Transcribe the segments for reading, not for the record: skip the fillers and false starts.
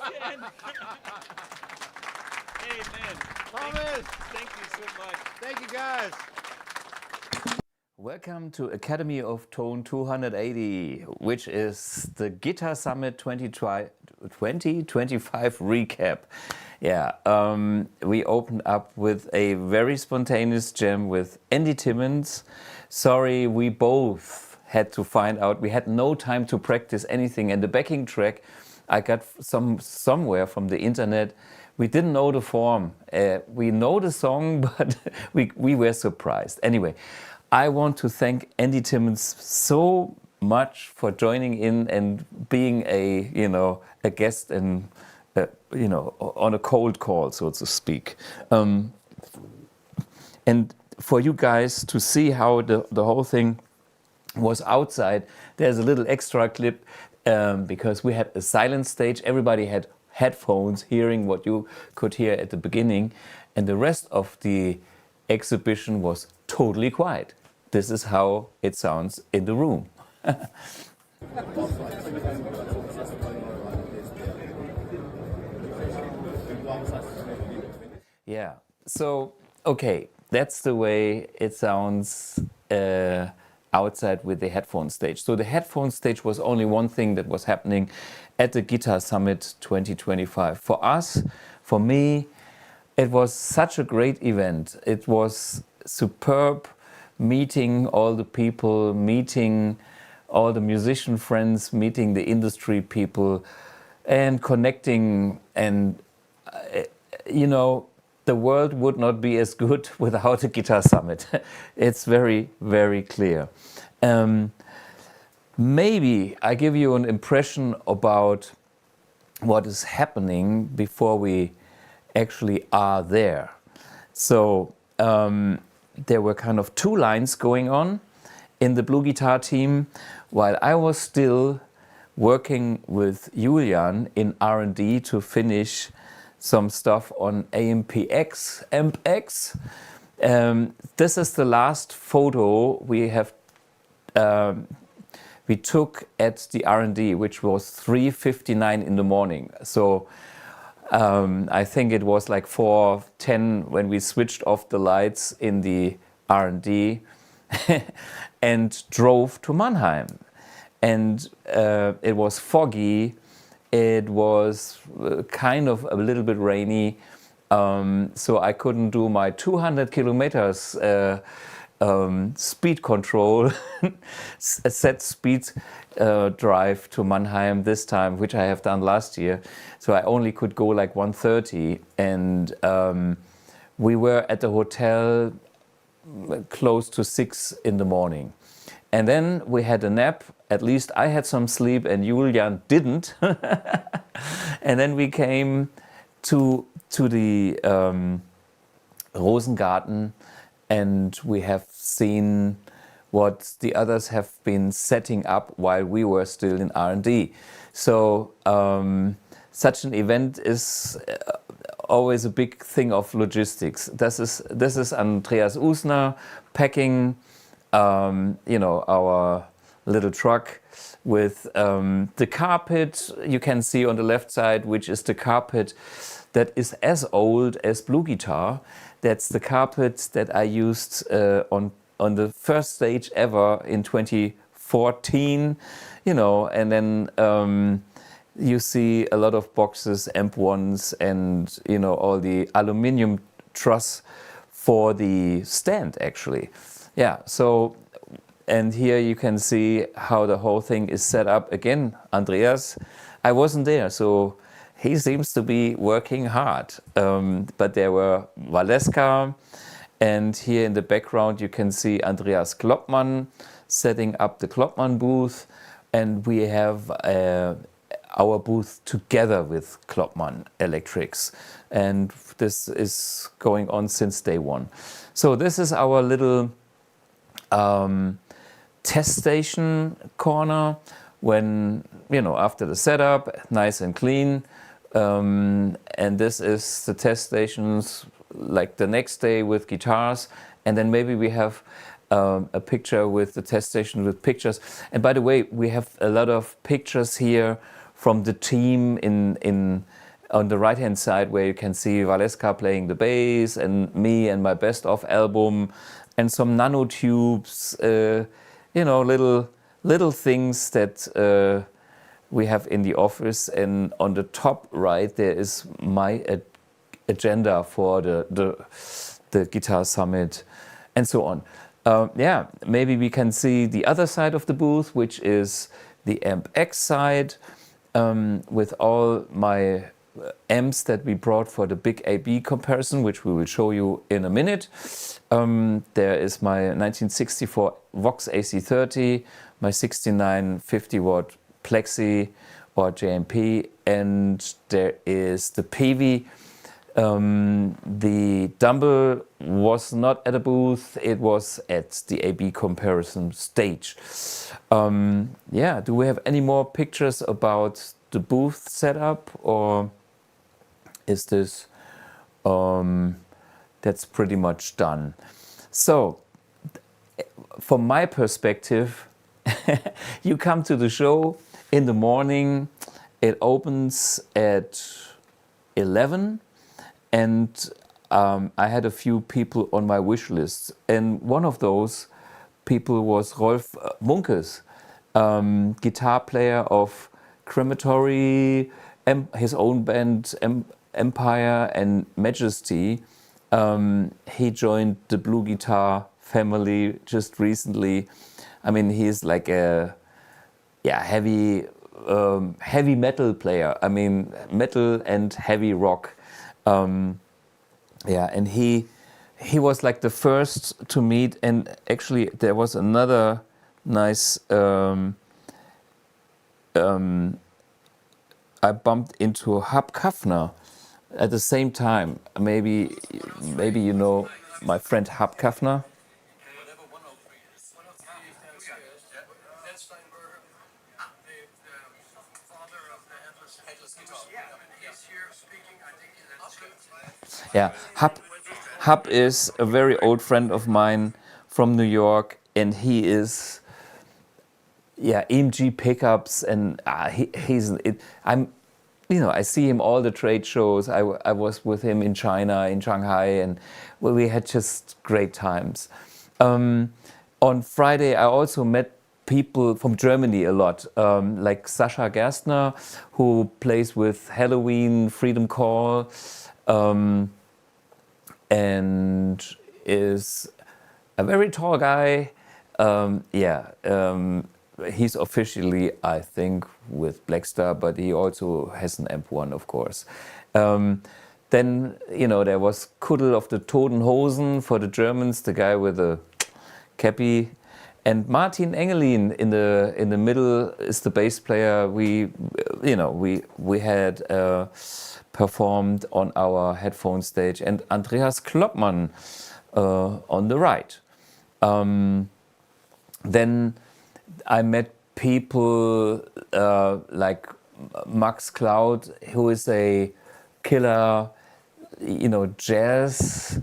again. Amen. Thomas! Thank you so much. Thank you, guys. Welcome to Academy of Tone 280, which is the Guitar Summit 2025 recap. Yeah, we opened up with a very spontaneous jam with Andy Timmons. Sorry, we both had to find out. We had no time to practice anything, and the backing track I got somewhere from the internet. We didn't know the form. We know the song, but we were surprised. Anyway, I want to thank Andy Timmons so much for joining in and being a guest and on a cold call, so to speak. And for you guys to see how the whole thing was outside, there's a little extra clip because we had a silent stage. Everybody had headphones hearing what you could hear at the beginning, and the rest of the exhibition was totally quiet. This is how it sounds in the room. Yeah, so, okay, that's the way it sounds outside with the headphone stage. So the headphone stage was only one thing that was happening at the Guitar Summit 2025. For us, for me, it was such a great event. It was superb meeting all the people, meeting all the musician friends, meeting the industry people, and connecting. And, the world would not be as good without a Guitar Summit. It's very, very clear. Maybe I give you an impression about what is happening before we actually are there. So there were kind of two lines going on in the BluGuitar team, while I was still working with Julian in R&D to finish some stuff on Ampx. This is the last photo we took at the R&D, which was 3:59 in the morning. So I think it was like 4:10 when we switched off the lights in the R&D and drove to Mannheim. And it was foggy. It was kind of a little bit rainy, so I couldn't do my 200 kilometers speed control, set speed drive to Mannheim this time, which I have done last year. So I only could go like 1:30, and we were at the hotel close to 6 in the morning. And then we had a nap. At least I had some sleep and Julian didn't. And then we came to the Rosengarten, and we have seen what the others have been setting up while we were still in R&D. So such an event is always a big thing of logistics. This is Andreas Usner packing our little truck with the carpet you can see on the left side, which is the carpet that is as old as BluGuitar. That's the carpet that I used on the first stage ever in 2014, and then you see a lot of boxes, Amp1s, and all the aluminium truss for the stand actually. Yeah, so, and here you can see how the whole thing is set up. Again, Andreas, I wasn't there, so he seems to be working hard. But there were Valeska, and here in the background you can see Andreas Klopman setting up the Klopman booth, and we have our booth together with Klopman Electrics, and this is going on since day one. So this is our little test station corner when, after the setup, nice and clean. And this is the test stations like the next day with guitars. And then maybe we have a picture with the test station with pictures. And by the way, we have a lot of pictures here from the team in on the right hand side, where you can see Valeska playing the bass and me and my best of album and some nanotubes, little things that we have in the office. And on the top right there is my agenda for the Guitar Summit and so on. Maybe we can see the other side of the booth, which is the Ampx side, with all my amps that we brought for the big AB comparison, which we will show you in a minute. There is my 1964 Vox AC30, my 69 50-watt Plexi or JMP, and there is the Peavey. The Dumble was not at a booth, it was at the AB comparison stage. Do we have any more pictures about the booth setup, or is this, that's pretty much done? So, from my perspective, you come to the show in the morning, it opens at 11, and I had a few people on my wish list, and one of those people was Rolf Munkes, guitar player of Crematory, his own band Empire and Majesty. He joined the BluGuitar family just recently. I mean, he's like a heavy metal player. I mean, metal and heavy rock. And he was like the first to meet. And actually, there was another nice. I bumped into Kaffner at the same time. Maybe you know my friend Kaffner. Yeah, Hub is a very old friend of mine from New York, and he is EMG pickups, and I see him all the trade shows. I was with him in China, in Shanghai, and we had just great times. On Friday, I also met people from Germany a lot, like Sascha Gerstner, who plays with Halloween, Freedom Call, and is a very tall guy. He's officially, I think, with Blackstar, but he also has an Amp1, of course. Then, there was Kudel of the Toten Hosen for the Germans, the guy with the cappy. And Martin Engelin in the middle is the bass player. We had performed on our headphone stage, and Andreas Klopman on the right. Then I met people like Max Cloud, who is a killer, jazz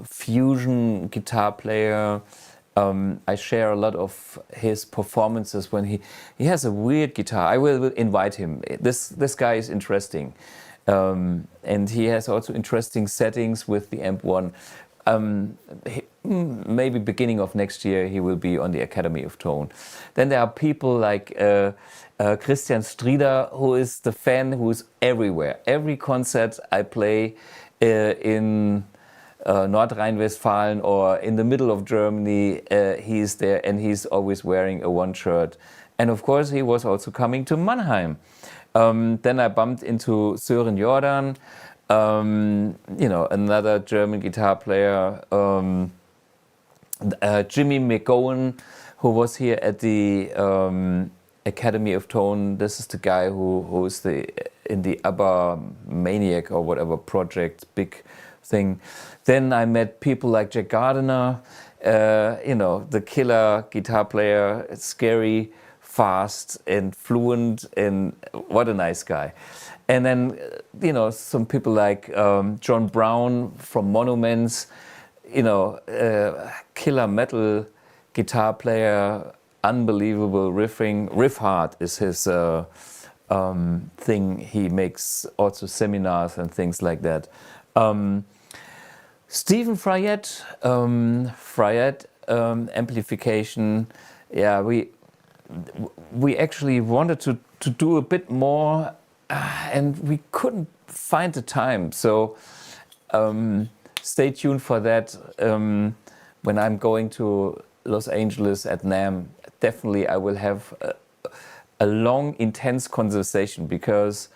fusion guitar player. I share a lot of his performances when he has a weird guitar. I will invite him. This guy is interesting, and he has also interesting settings with the Amp1. Maybe beginning of next year he will be on the Academy of Tone. Then there are people like Christian Strieder, who is the fan who is everywhere. Every concert I play in Nordrhein-Westfalen or in the middle of Germany, he is there, and he's always wearing a one shirt. And of course he was also coming to Mannheim. Then I bumped into Sören Jordan, another German guitar player, Jimmy McGowan, who was here at the Academy of Tone. This is the guy who is in the ABBA Maniac or whatever project, big thing. Then I met people like Jack Gardiner, the killer guitar player, scary, fast and fluent, and what a nice guy. And then, some people like John Brown from Monuments, killer metal guitar player, unbelievable riffing. Riff Hard is his thing. He makes also seminars and things like that. Stephen Fryette, Amplification. Yeah, we actually wanted to do a bit more, and we couldn't find the time. So stay tuned for that. When I'm going to Los Angeles at NAMM, definitely I will have a long, intense conversation, because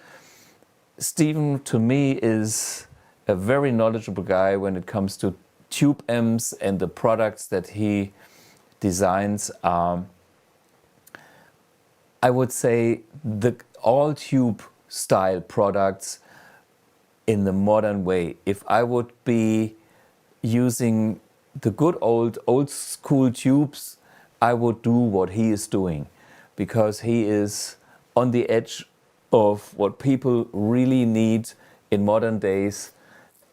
Stephen, to me, is a very knowledgeable guy when it comes to tube amps, and the products that he designs are, I would say, the all tube style products in the modern way. If I would be using the good old school tubes, I would do what he is doing, because he is on the edge of what people really need in modern days.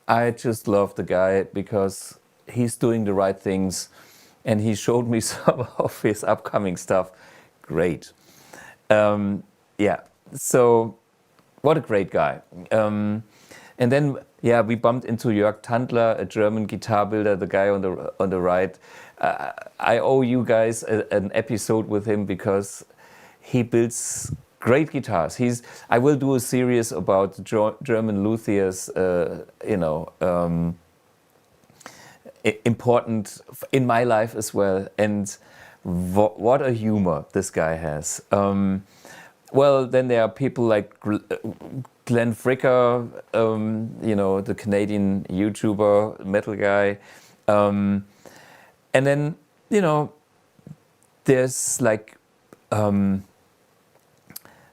I just love the guy because he's doing the right things, and he showed me some of his upcoming stuff. Great. Yeah, so what a great guy. And then, yeah, we bumped into Jörg Tandler, a German guitar builder, the guy on the right. I owe you guys an episode with him, because he builds great guitars. I will do a series about German luthiers, important in my life as well. And what a humor this guy has. Well, then there are people like Glenn Fricker, the Canadian YouTuber, metal guy. And then, there's like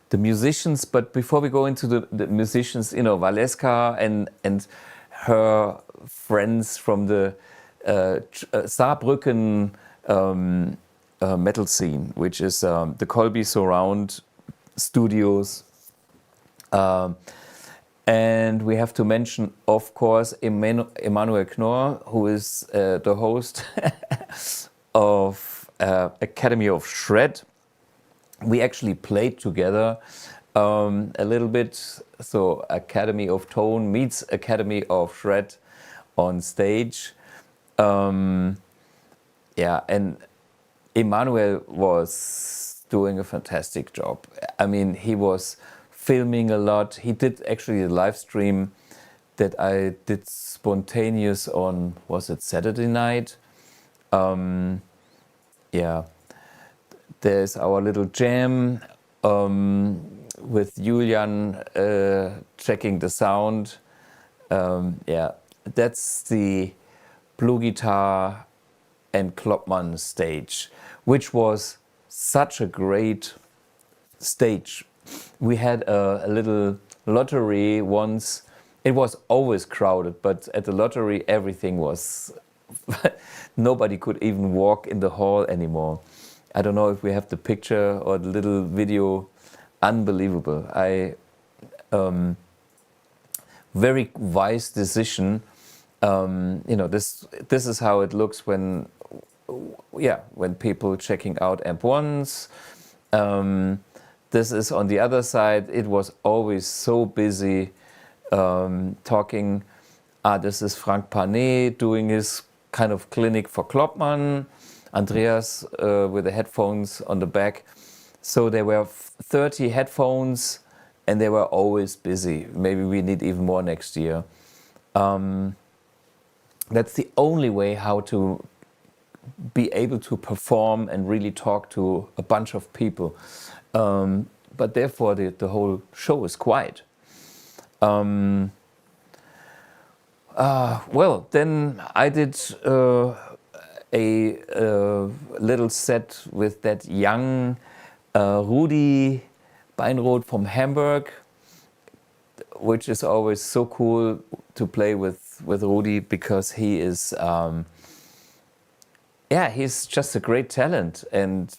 the musicians. But before we go into the musicians, Valeska and her friends from the Saarbrücken metal scene, which is the Colby Surround Studios. And we have to mention, of course, Emanuel Knorr, who is the host of Academy of Shred. We actually played together a little bit. So Academy of Tone meets Academy of Shred on stage. And Emanuel was doing a fantastic job. I mean, he was filming a lot. He did actually a live stream that I did spontaneous on, was it Saturday night? There's our little jam with Julian checking the sound. That's the BluGuitar and Klopman stage, which was such a great stage. We had a little lottery once. It was always crowded, but at the lottery everything was nobody could even walk in the hall anymore. I don't know if we have the picture or the little video. Unbelievable. Very wise decision. This is how it looks when people checking out Amp1s. This is on the other side. It was always so busy talking. This is Frank Panet doing his kind of clinic for Klopman. Andreas with the headphones on the back. So there were 30 headphones, and they were always busy. Maybe we need even more next year. That's the only way how to be able to perform and really talk to a bunch of people. But therefore the whole show is quiet. Then I did a little set with that young Rudi Beinroth from Hamburg, which is always so cool to play with Rudi, because he is he's just a great talent, and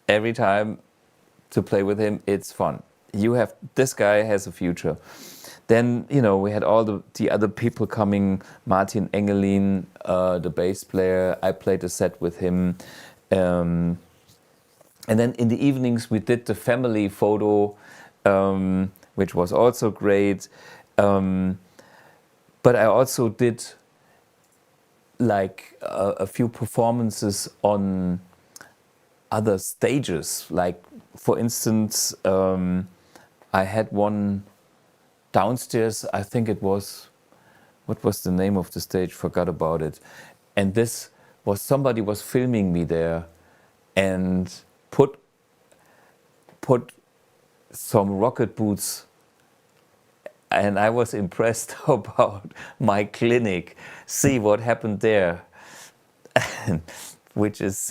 every time to play with him it's fun. This guy has a future. Then we had all the other people coming. Martin Engelin, the bass player. I played a set with him. And then in the evenings we did the family photo, which was also great. But I also did like a few performances on other stages. Like for instance, I had one downstairs. I think it was, what was the name of the stage? Forgot about it. And this was, somebody was filming me there and put some rocket boots, and I was impressed about my clinic. See what happened there, which is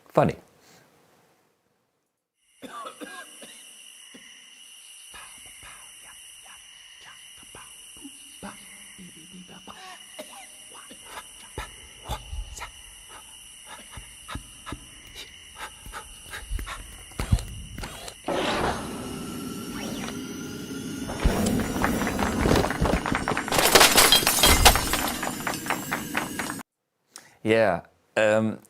funny. Yeah,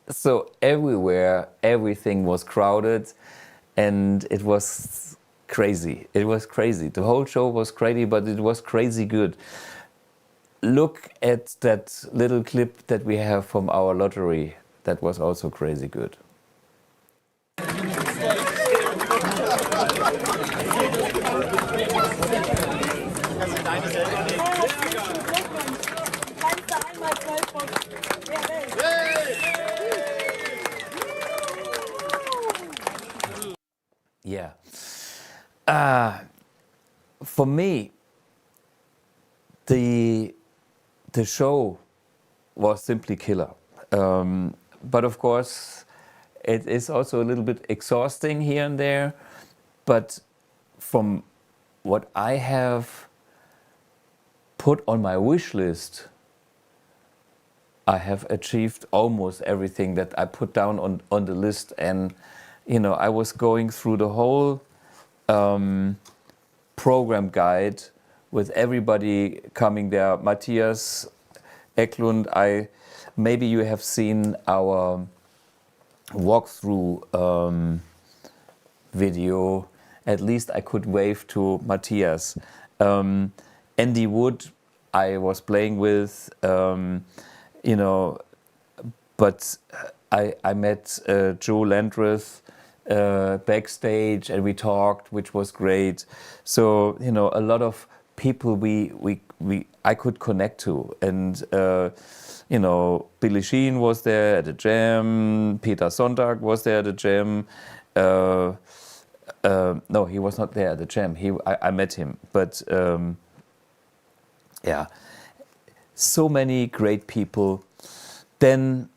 so everywhere, everything was crowded and it was crazy. It was crazy. The whole show was crazy, but it was crazy good. Look at that little clip that we have from our lottery. That was also crazy good. Yeah. For me, the show was simply killer. But of course, it is also a little bit exhausting here and there. But from what I have put on my wish list, I have achieved almost everything that I put down on the list. And, you know, I was going through the whole program guide with everybody coming there. Matthias Eklund, maybe you have seen our walkthrough video. At least I could wave to Matthias. Andy Wood, I was playing with, you know, but I met Joe Landreth backstage and we talked, which was great. So, you know, a lot of people I could connect to, and you know, Billy Sheen was there at the jam, Peter Sonntag was there at the jam. No, he was not there at the jam. I met him, but yeah, so many great people. Then,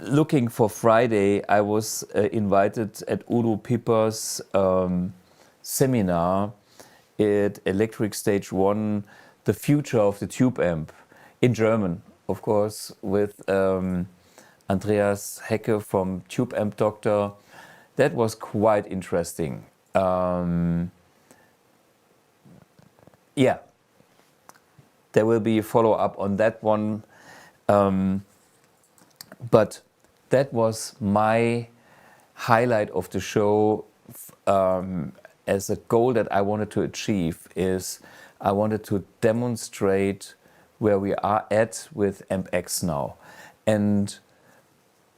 looking for Friday, I was invited at Udo Pipper's seminar at Electric Stage 1, The Future of the Tube Amp, in German, of course, with Andreas Hecke from Tube Amp Doctor. That was quite interesting. Yeah, there will be a follow-up on that one. But that was my highlight of the show. As a goal that I wanted to achieve is I wanted to demonstrate where we are at with Ampx now. And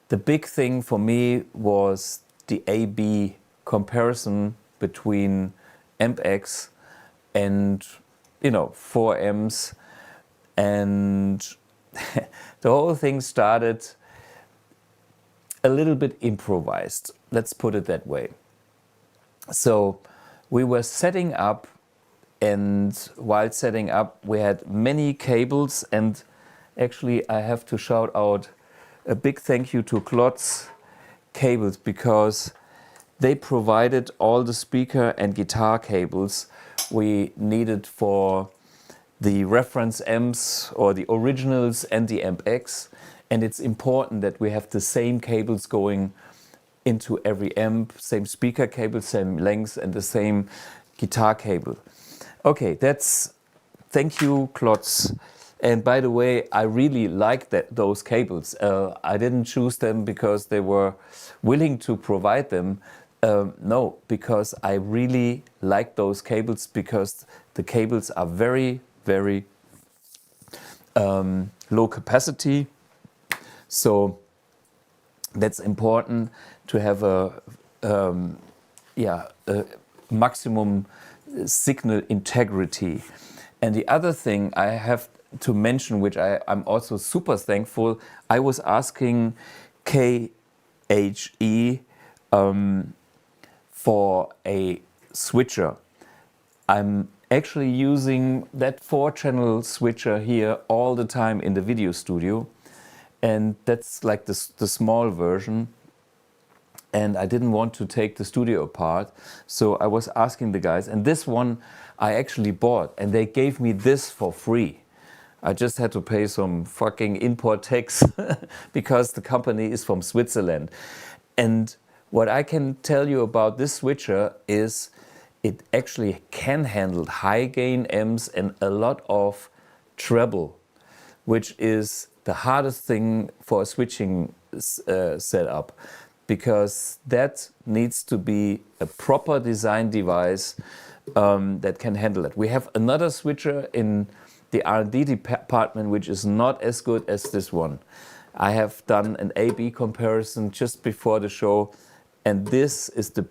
the big thing for me was the A-B comparison between Ampx and, you know, 4Ms. And the whole thing started a little bit improvised, let's put it that way. So we were setting up, and while setting up we had many cables, and actually I have to shout out a big thank you to Klotz Cables, because they provided all the speaker and guitar cables we needed for the reference amps or the originals and the Ampx. And it's important that we have the same cables going into every amp, same speaker cable, same length, and the same guitar cable. Okay, thank you, Klotz, And by the way, I really like those cables. I didn't choose them because they were willing to provide them. No, because I really like those cables because the cables are very, very low capacity. So that's important to have a maximum signal integrity. And the other thing I have to mention, which I'm also super thankful, I was asking KHE for a switcher. I'm actually using that 4-channel switcher here all the time in the video studio, and that's like the small version. And I didn't want to take the studio apart, so I was asking the guys, and this one I actually bought, and they gave me this for free. I just had to pay some fucking import tax because the company is from Switzerland. And what I can tell you about this switcher is it actually can handle high gain amps and a lot of treble, which is the hardest thing for a switching setup, because that needs to be a proper design device that can handle it. We have another switcher in the R&D department which is not as good as this one. I have done an A/B comparison just before the show, and this is the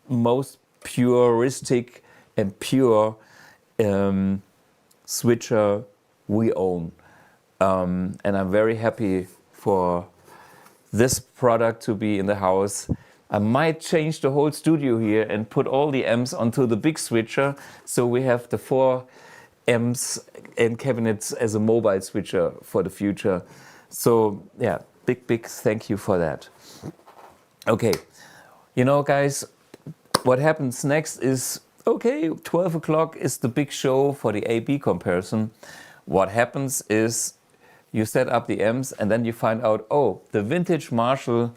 most puristic and pure switcher we own. And I'm very happy for this product to be in the house. I might change the whole studio here and put all the amps onto the big switcher, so we have the 4 amps and cabinets as a mobile switcher for the future. So yeah, big thank you for that. Okay, you know guys, what happens next is, okay, 12 o'clock is the big show for the A/B comparison. What happens is you set up the amps and then you find out, oh, the vintage Marshall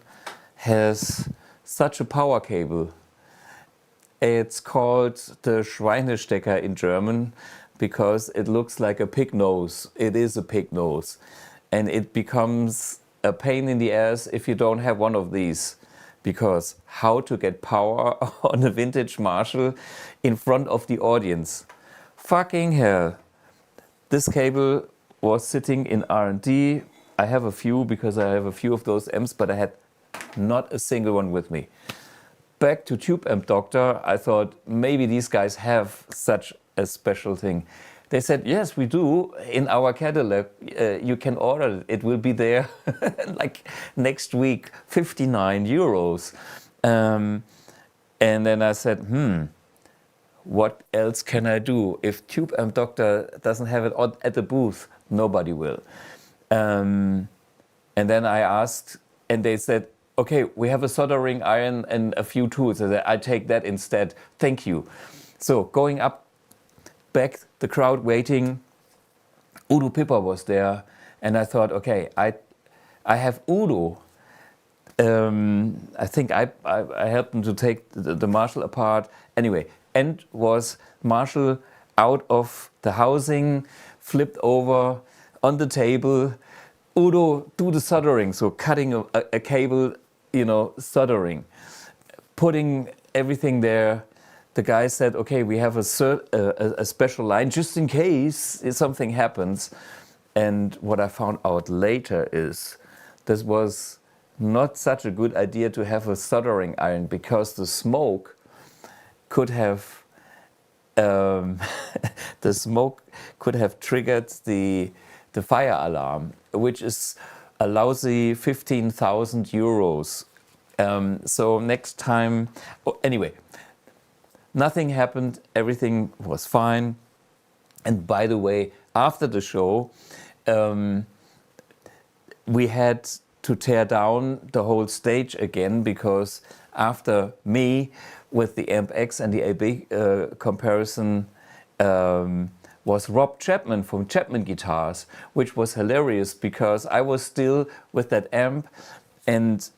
has such a power cable. It's called the Schweinestecker in German because it looks like a pig nose. It is a pig nose. And it becomes a pain in the ass if you don't have one of these. Because how to get power on a vintage Marshall in front of the audience? Fucking hell. This cable was sitting in R&D. I have a few because I have a few of those amps, but I had not a single one with me. Back to Tube Amp Doctor, I thought maybe these guys have such a special thing. They said, yes, we do. In our catalog, you can order it. It will be there like next week, 59 euros. And then I said, what else can I do? If Tube Amp Doctor doesn't have it at the booth, nobody will. And then I asked, and they said, okay, we have a soldering iron and a few tools. I said, I take that instead. Thank you. So going up, back, the crowd waiting. Udo Pipper was there, and I thought, okay, I have Udo. I think I helped him to take the Marshall apart. Anyway, end was Marshall out of the housing, flipped over on the table. Udo, do the soldering, so cutting a cable, you know, soldering, putting everything there. The guy said, okay, we have a special line just in case something happens. And what I found out later is this was not such a good idea to have a soldering iron, because the smoke could have the smoke could have triggered the fire alarm, which is a lousy 15,000 euros. So next time, anyway, nothing happened, everything was fine. And by the way, after the show, we had to tear down the whole stage again, because after me with the Ampx and the A/B comparison was Rob Chapman from Chapman Guitars, which was hilarious because I was still with that amp and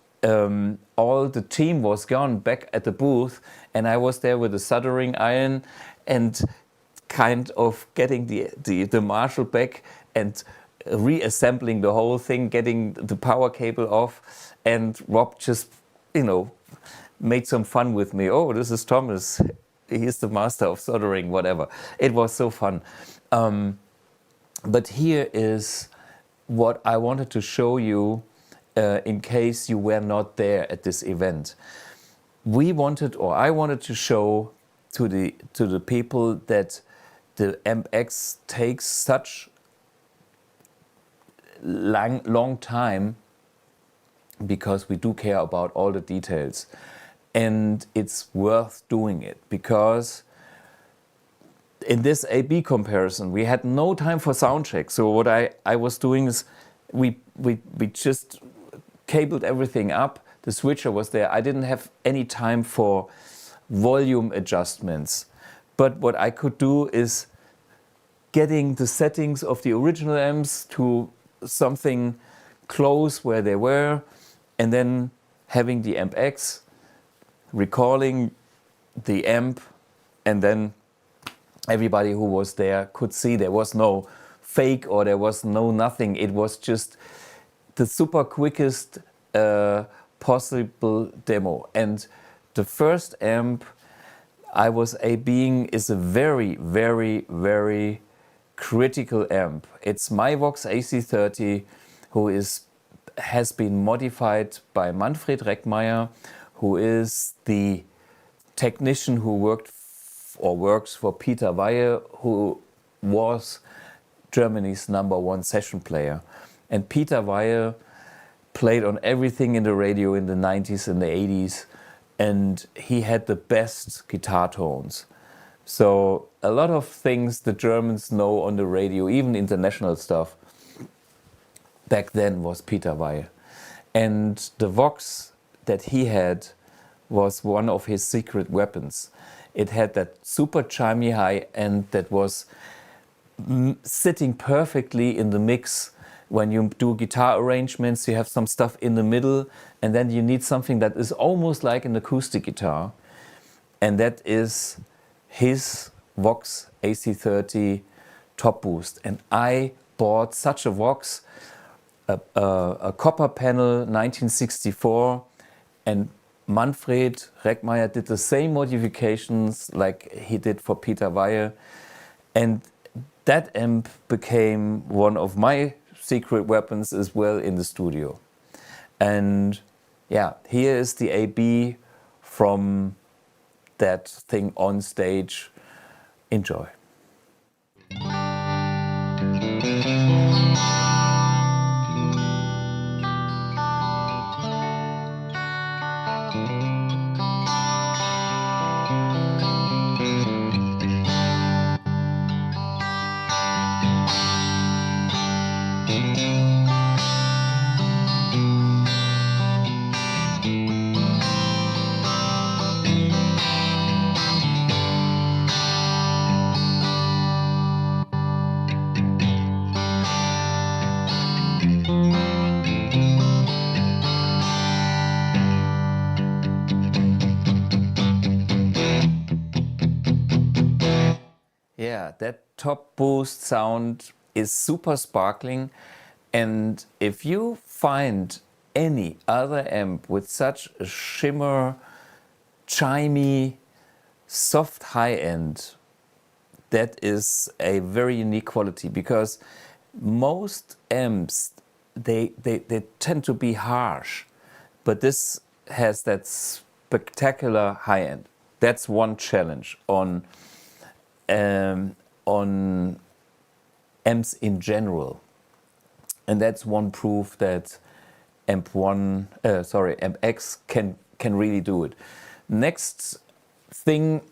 all the team was gone back at the booth, and I was there with a soldering iron and kind of getting the Marshall back, and reassembling the whole thing, getting the power cable off, and Rob just, made some fun with me. Oh, this is Thomas. He's the master of soldering, whatever. It was so fun. But here is what I wanted to show you in case you were not there at this event. I wanted to show to the people that the Ampx takes such long time because we do care about all the details, and it's worth doing it because in this A/B comparison we had no time for sound check. So what I was doing is we just cabled everything up. The switcher was there. I didn't have any time for volume adjustments, but what I could do is getting the settings of the original amps to something close where they were, and then having the Ampx, recalling the amp, and then everybody who was there could see there was no fake or there was no nothing. It was just the super quickest possible demo. And the first amp I was A/Bing is a very, very, very critical amp. It's my Vox AC30, who has been modified by Manfred Reckmeier, who is the technician who works for Peter Weihe, who was Germany's #1 session player. And Peter Weihe played on everything in the radio in the 90s and the 80s, and he had the best guitar tones. So a lot of things the Germans know on the radio, even international stuff, back then was Peter Weihe. And the Vox that he had was one of his secret weapons. It had that super chimey high end that was sitting perfectly in the mix. When you do guitar arrangements, you have some stuff in the middle, and then you need something that is almost like an acoustic guitar. And that is his Vox AC30 Top Boost. And I bought such a Vox, a copper panel, 1964, and Manfred Reckmeier did the same modifications like he did for Peter Weihe. And that amp became one of my secret weapons as well in the studio. And yeah, here is the A/B from that thing on stage. Enjoy. Yeah, that top boost sound is super sparkling, and if you find any other amp with such a shimmer, chimey, soft high end, that is a very unique quality, because most amps they tend to be harsh, but this has that spectacular high end. That's one challenge on amps in general, and that's one proof that Ampx can really do it. Next thing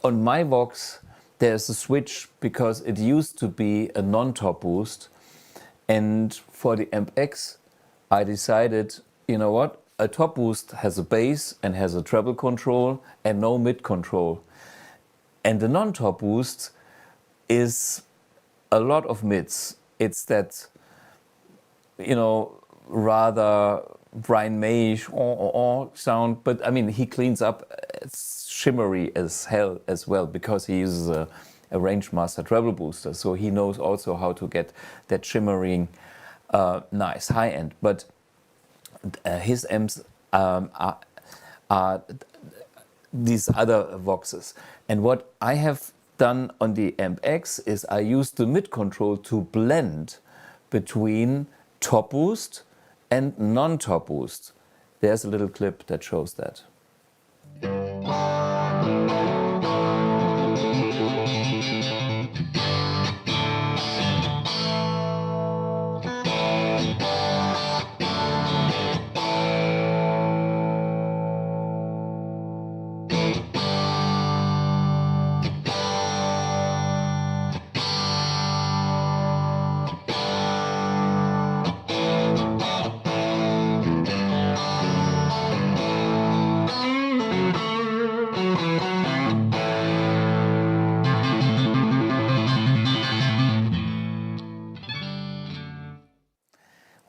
on my Vox, there's a switch, because it used to be a non-top boost, and for the Ampx I decided, you know what, a top boost has a bass and has a treble control and no mid control. And the non-top boost is a lot of mids. It's that, rather Brian May-ish sound, but I mean, he cleans up. It's shimmery as hell as well, because he uses a a range master treble booster, so he knows also how to get that shimmering, nice high end. But his amps are these other Voxes. And what I have done on the Ampx is I used the mid control to blend between top boost and non-top boost. There's a little clip that shows that.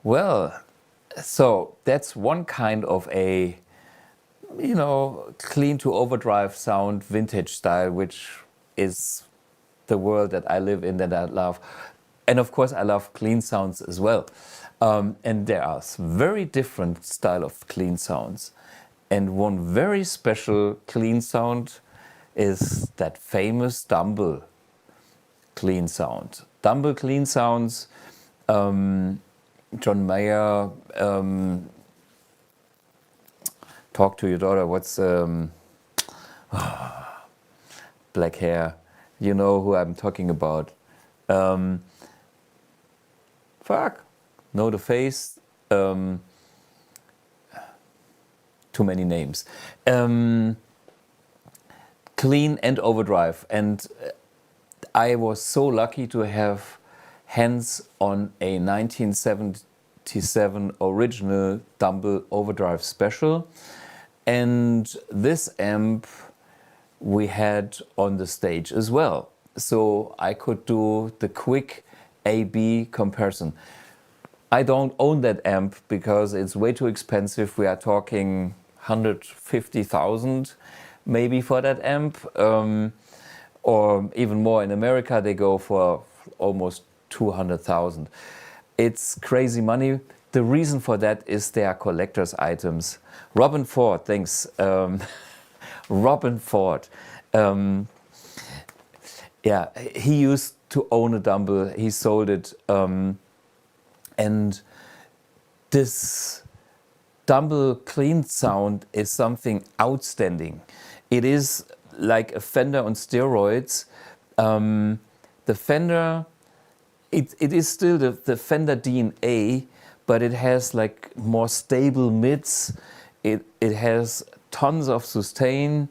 Well, so that's one kind of a, you know, clean to overdrive sound, vintage style, which is the world that I live in, that I love. And of course, I love clean sounds as well. And there are very different style of clean sounds. And one very special clean sound is that famous Dumble clean sound. Dumble clean sounds, John Mayer, talk to your daughter, what's black hair, you know who I'm talking about. Fuck, know the face, too many names. Clean and overdrive, and I was so lucky to have hands on a 1977 original Dumble overdrive special, and this amp we had on the stage as well, so I could do the quick A-B comparison. I don't own that amp because it's way too expensive. We are talking 150,000 maybe for that amp, or even more. In America they go for almost 200,000. It's crazy money. The reason for that is they are collector's items. Robin Ford, thanks. Robin Ford. Yeah, he used to own a Dumble. He sold it. And this Dumble clean sound is something outstanding. It is like a Fender on steroids. The Fender, it is still the Fender DNA, but it has like more stable mids. It has tons of sustain.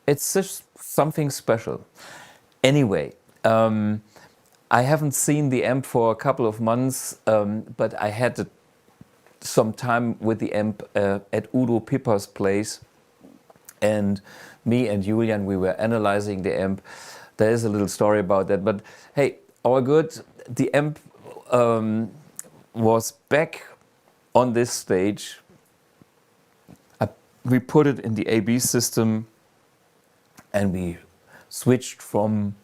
It's just something special. Anyway, I haven't seen the amp for a couple of months, but I had some time with the amp at Udo Pipper's place, and me and Julian, we were analyzing the amp. There is a little story about that, but hey, all good. The amp was back on this stage. We put it in the AB system and we switched from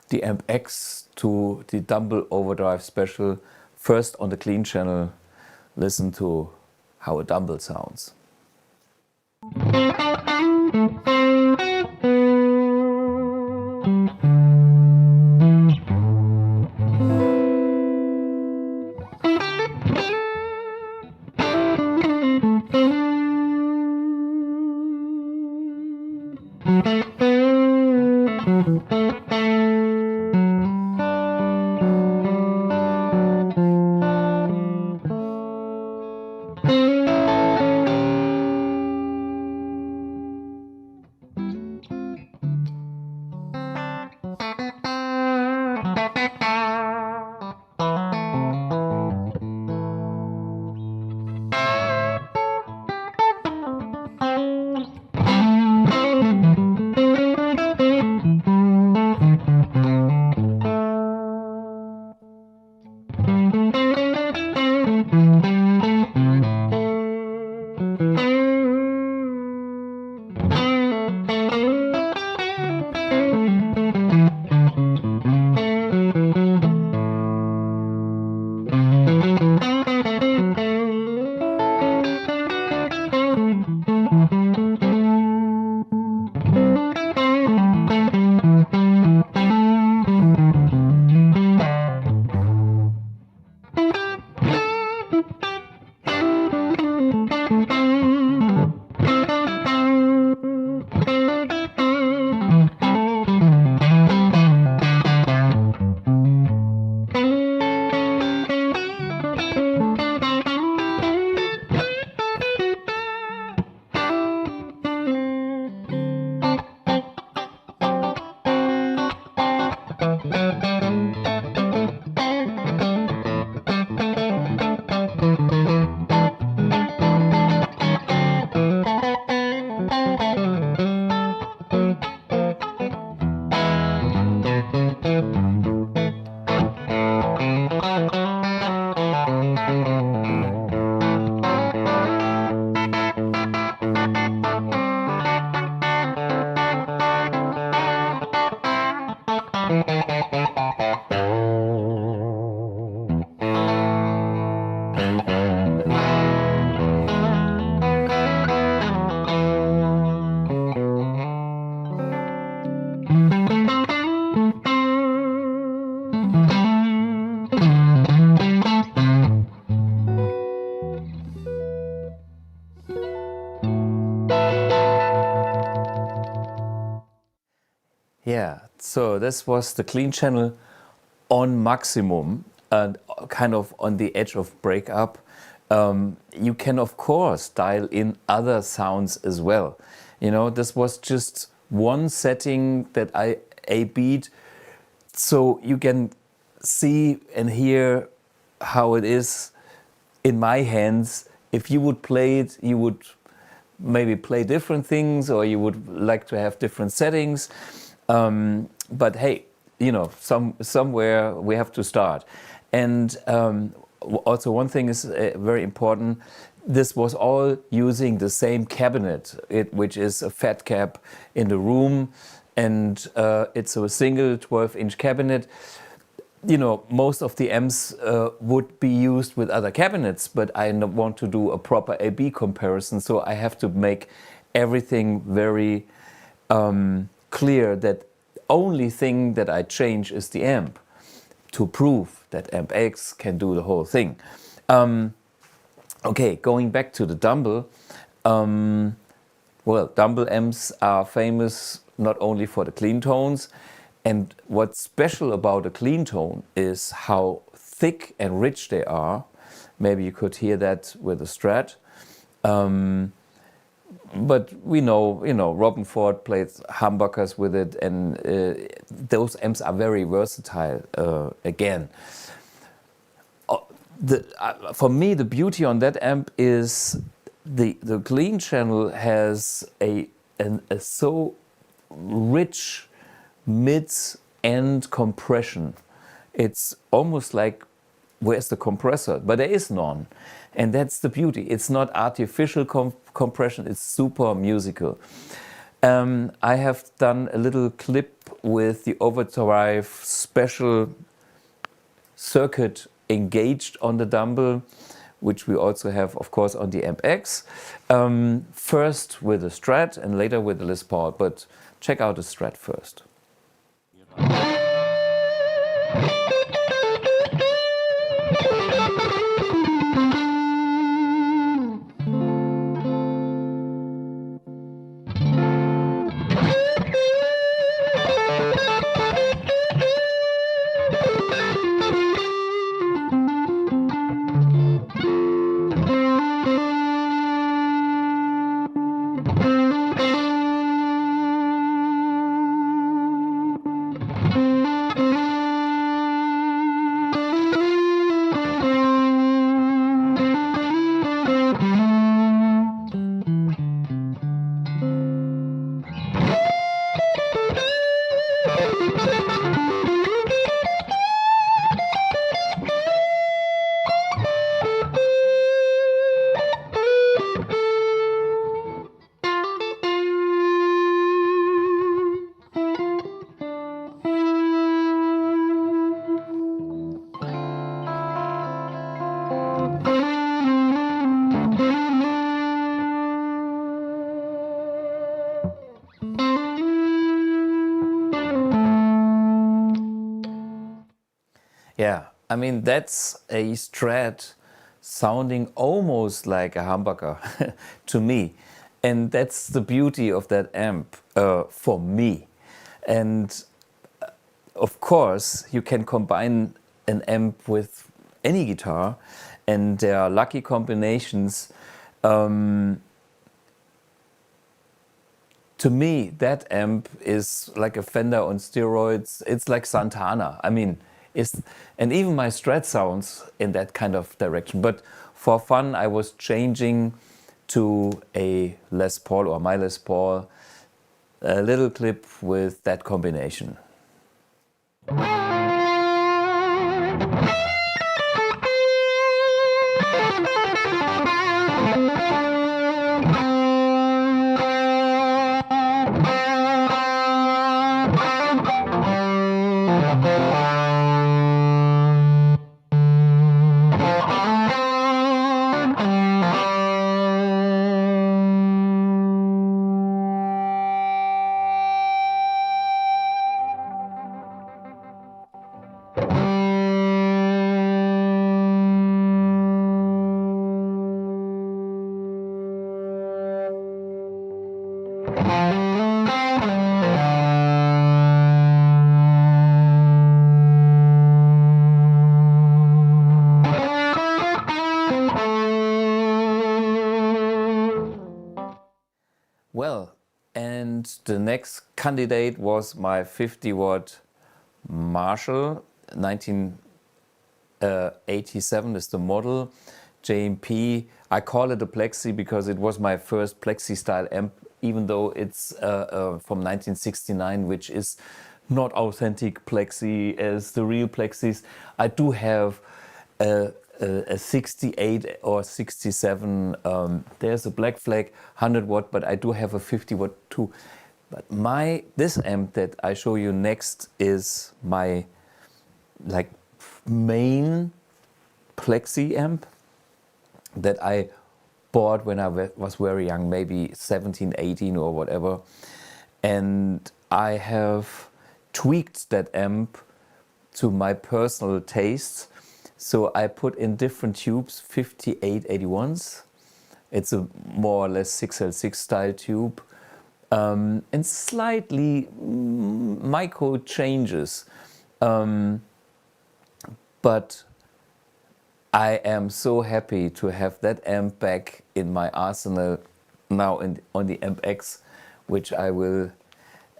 the Ampx to the Dumble Overdrive Special. First on the clean channel, listen to how a Dumble sounds. Yeah, so this was the clean channel on maximum and kind of on the edge of breakup. You can of course dial in other sounds as well. You know, this was just one setting that I A-beat, so you can see and hear how it is in my hands. If you would play it, you would maybe play different things, or you would like to have different settings. But hey, you know, somewhere we have to start. And also one thing is very important. This was all using the same cabinet, which is a fat cab in the room, and it's a single 12-inch cabinet. You know, most of the amps would be used with other cabinets, but I want to do a proper A-B comparison, so I have to make everything very clear that only thing that I change is the amp, to prove that Ampx can do the whole thing. Okay, going back to the Dumble. Well, Dumble amps are famous not only for the clean tones, and what's special about a clean tone is how thick and rich they are. Maybe you could hear that with a Strat. But we know, you know, Robin Ford played humbuckers with it, and those amps are very versatile again. For me, the beauty on that amp is the clean channel has a so rich mid-end compression. It's almost like, where's the compressor? But there is none. And that's the beauty. It's not artificial compression, it's super musical. I have done a little clip with the overdrive special circuit engaged on the Dumble, which we also have, of course, on the Ampx. First with a Strat and later with the Les Paul, but check out the Strat first. Yeah, I mean, that's a Strat sounding almost like a humbucker to me. And that's the beauty of that amp for me. And of course, you can combine an amp with any guitar, and there are lucky combinations. To me, that amp is like a Fender on steroids. It's like Santana. I mean, and even my Strat sounds in that kind of direction. But for fun, I was changing to a Les Paul, or my Les Paul, a little clip with that combination. the next candidate was my 50-watt Marshall, 1987 is the model, JMP. I call it a Plexi because it was my first Plexi style amp, even though it's from 1969, which is not authentic Plexi as the real Plexis. I do have a 68 or 67, there's a Black Flag 100 watt, but I do have a 50 watt too. But this amp that I show you next is my main Plexi amp that I bought when I was very young, maybe 17, 18 or whatever. And I have tweaked that amp to my personal tastes. So I put in different tubes, 5881s. It's a more or less 6L6 style tube. And slightly micro changes. But I am so happy to have that amp back in my arsenal now on the Ampx, which I will,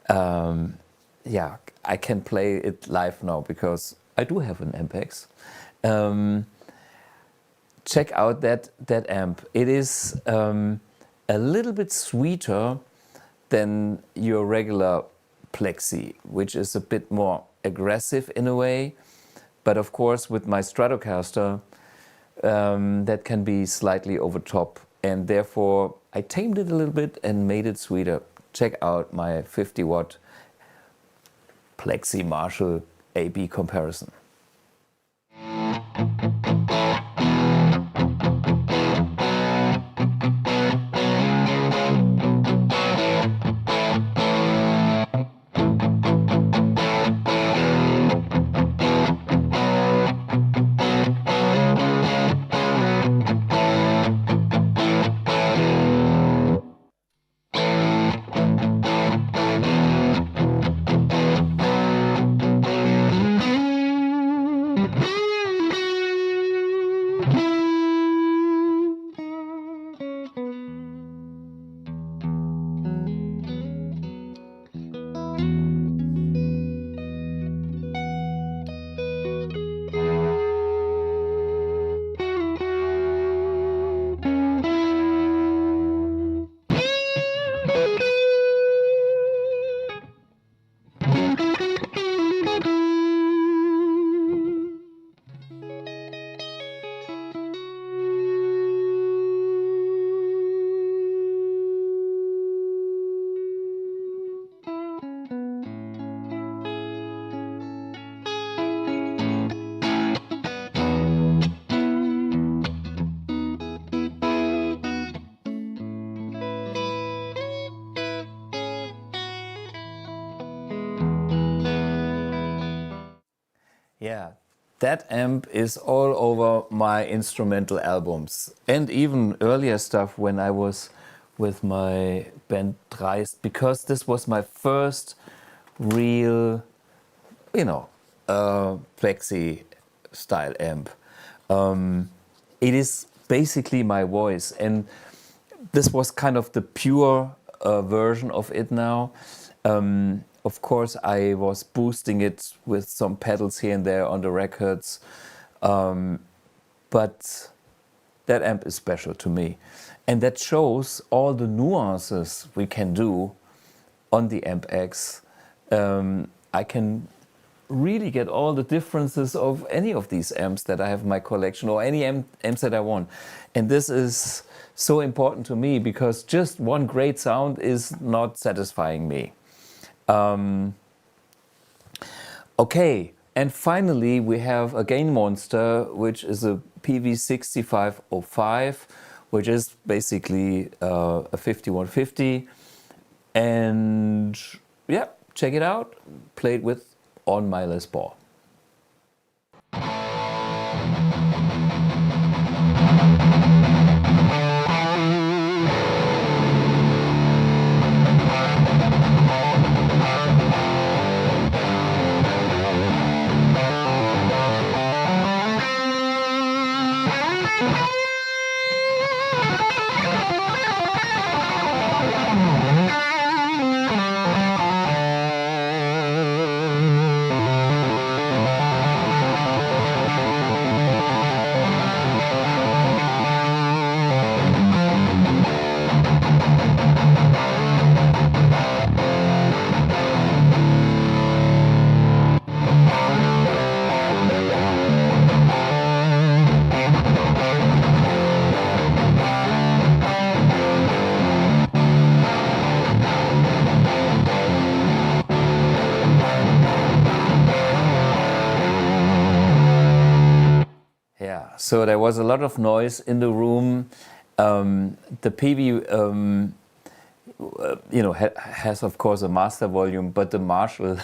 I can play it live now because I do have an Ampx. Check out that amp. It is a little bit sweeter than your regular Plexi, which is a bit more aggressive in a way. But of course, with my Stratocaster, that can be slightly over top. And therefore, I tamed it a little bit and made it sweeter. Check out my 50 watt Plexi Marshall AB comparison. Yeah, that amp is all over my instrumental albums and even earlier stuff when I was with my band Dreist, because this was my first real, Plexi style amp. It is basically my voice, and this was kind of the pure version of it now. Of course, I was boosting it with some pedals here and there on the records, but that amp is special to me. And that shows all the nuances we can do on the Ampx. I can really get all the differences of any of these amps that I have in my collection, or any amps that I want. And this is so important to me because just one great sound is not satisfying me. Okay, and finally we have a gain monster, which is a PV6505, which is basically a 5150. And yeah, check it out. Play it with on my Les Paul. so there was a lot of noise in the room. The PV, has of course a master volume, but the Marshall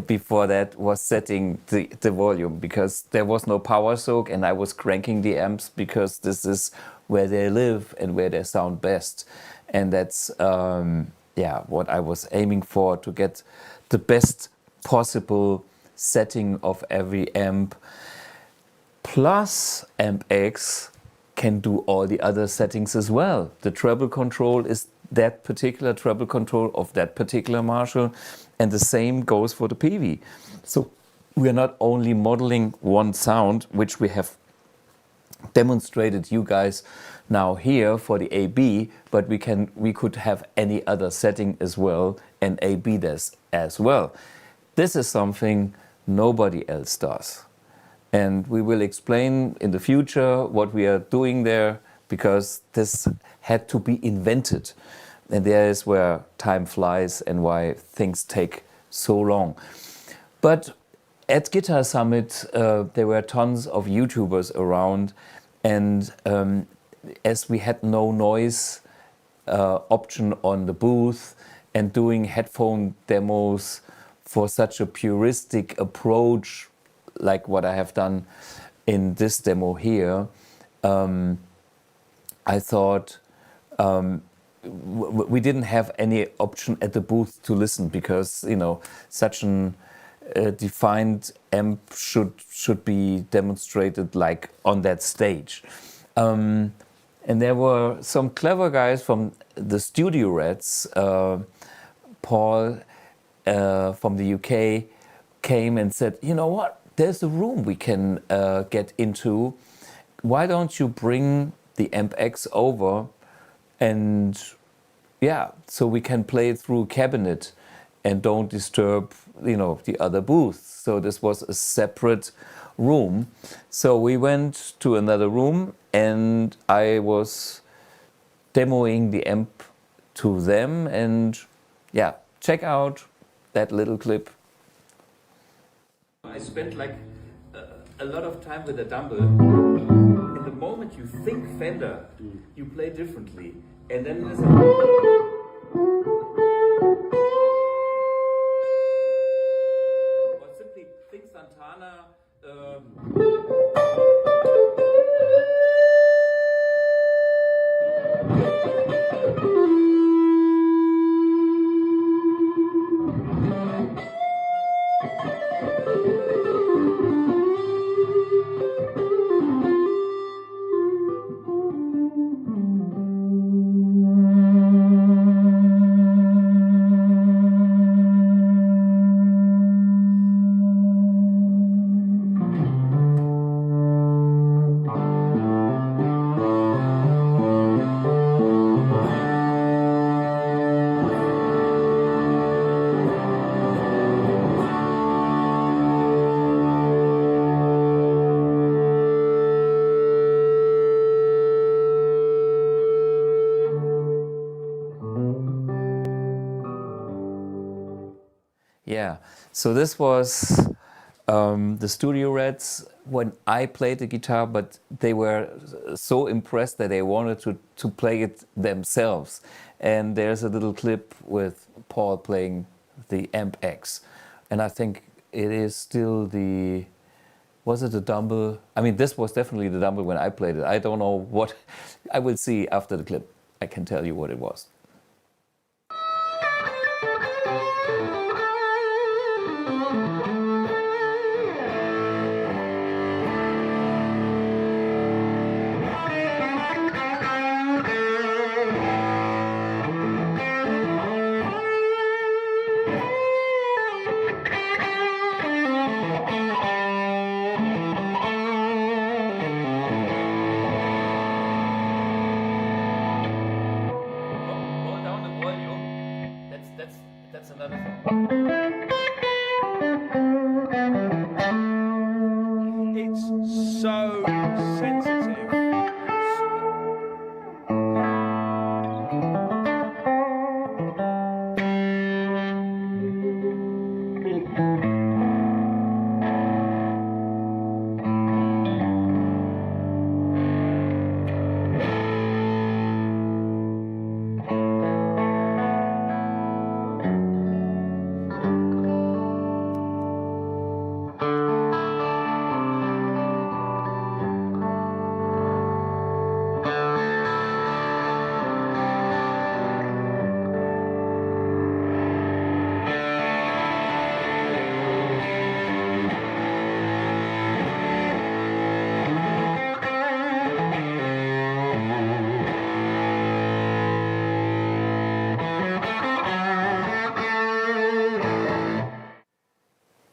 before that was setting the volume because there was no power soak, and I was cranking the amps because this is where they live and where they sound best, and that's what I was aiming for, to get the best possible setting of every amp. Plus, Ampx can do all the other settings as well. The treble control is that particular treble control of that particular Marshall, and the same goes for the PV. So we are not only modeling one sound, which we have demonstrated you guys now here for the AB, but we could have any other setting as well and AB this as well. This is something nobody else does. And we will explain in the future what we are doing there, because this had to be invented. And there is where time flies and why things take so long. But at Guitar Summit, there were tons of YouTubers around, and as we had no noise option on the booth, and doing headphone demos for such a puristic approach like what I have done in this demo here, I thought we didn't have any option at the booth to listen, because such an defined amp should be demonstrated like on that stage. And there were some clever guys from the Studio Rats. Paul from the UK came and said, you know what? There's a room we can get into. Why don't you bring the Ampx over, and so we can play it through a cabinet and don't disturb the other booths. So this was a separate room. So we went to another room, and I was demoing the amp to them, and check out that little clip. I spent like a lot of time with a dumble. In the moment you think Fender, you play differently. And then there's or simply think Santana. So this was the Studio Rats when I played the guitar, but they were so impressed that they wanted to play it themselves. And there's a little clip with Paul playing the Ampx. And I think it is still the... Was it the Dumble? I mean, this was definitely the Dumble when I played it. I don't know what... I will see after the clip. I can tell you what it was.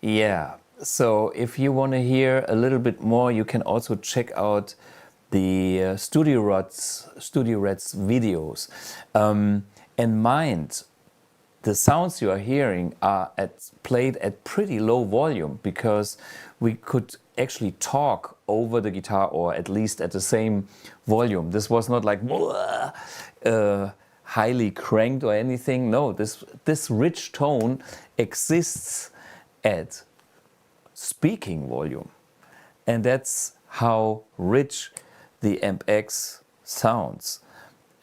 Yeah, so if you want to hear a little bit more, you can also check out the Studio Rats videos. And mind, the sounds you are hearing are played at pretty low volume, because we could actually talk over the guitar, or at least at the same volume. This was not like highly cranked or anything. No, this rich tone exists at speaking volume, and that's how rich the Ampx sounds.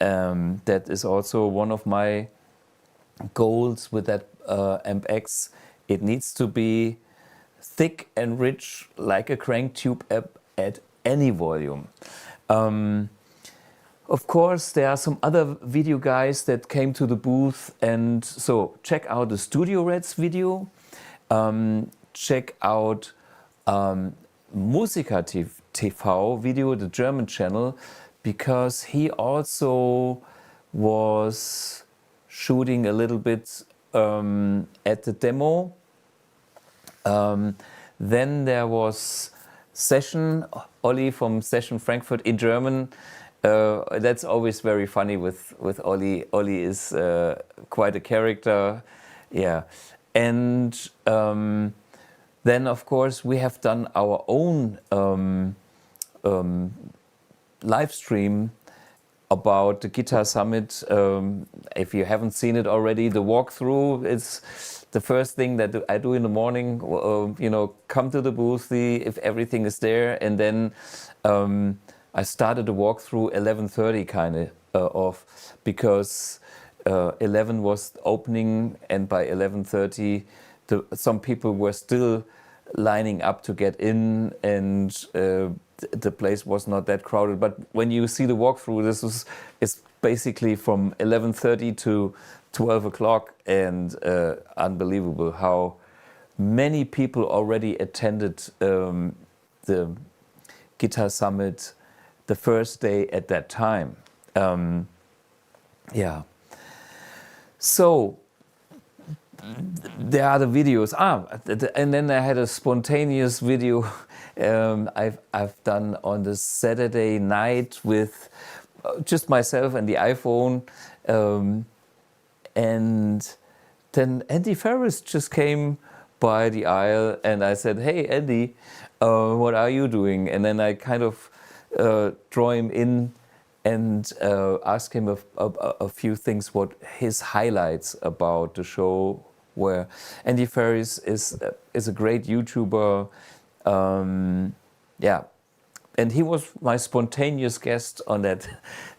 That is also one of my goals with that Ampx. It needs to be thick and rich like a crank tube at any volume. Of course, there are some other video guys that came to the booth, and so check out the Studio Rats video. Check out Musiker TV video, the German channel, because he also was shooting a little bit at the demo. Then there was Session, Olli from Session Frankfurt in German. That's always very funny with Olli. Olli is quite a character, yeah. And then, of course, we have done our own live stream about the Guitar Summit. If you haven't seen it already, the walkthrough is the first thing that I do in the morning. You know, come to the booth, see if everything is there, and then I started the walkthrough 11:30 kind of, because 11 was opening, and by 11:30 some people were still lining up to get in, and the place was not that crowded. But when you see the walkthrough, it's basically from 11:30 to 12 o'clock, and unbelievable how many people already attended the Guitar Summit the first day at that time. Yeah. So there are the videos. And then I had a spontaneous video I've done on the Saturday night with just myself and the iPhone. And then Andy Ferris just came by the aisle, and I said, "Hey, Andy, what are you doing?" And then I kind of draw him in and ask him a few things, what his highlights about the show were. Andy Ferris is a great YouTuber, yeah, and he was my spontaneous guest on that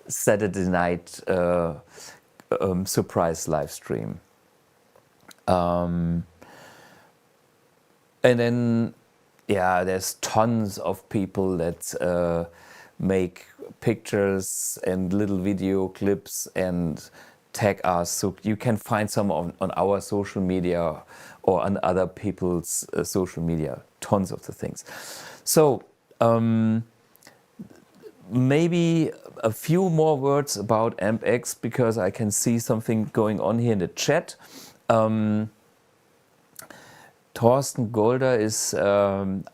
Saturday night surprise live stream. And then, yeah, there's tons of people that make pictures and little video clips and tag us, so you can find some on our social media or on other people's social media, tons of the things. So maybe a few more words about Ampx, because I can see something going on here in the chat. Thorsten Golder is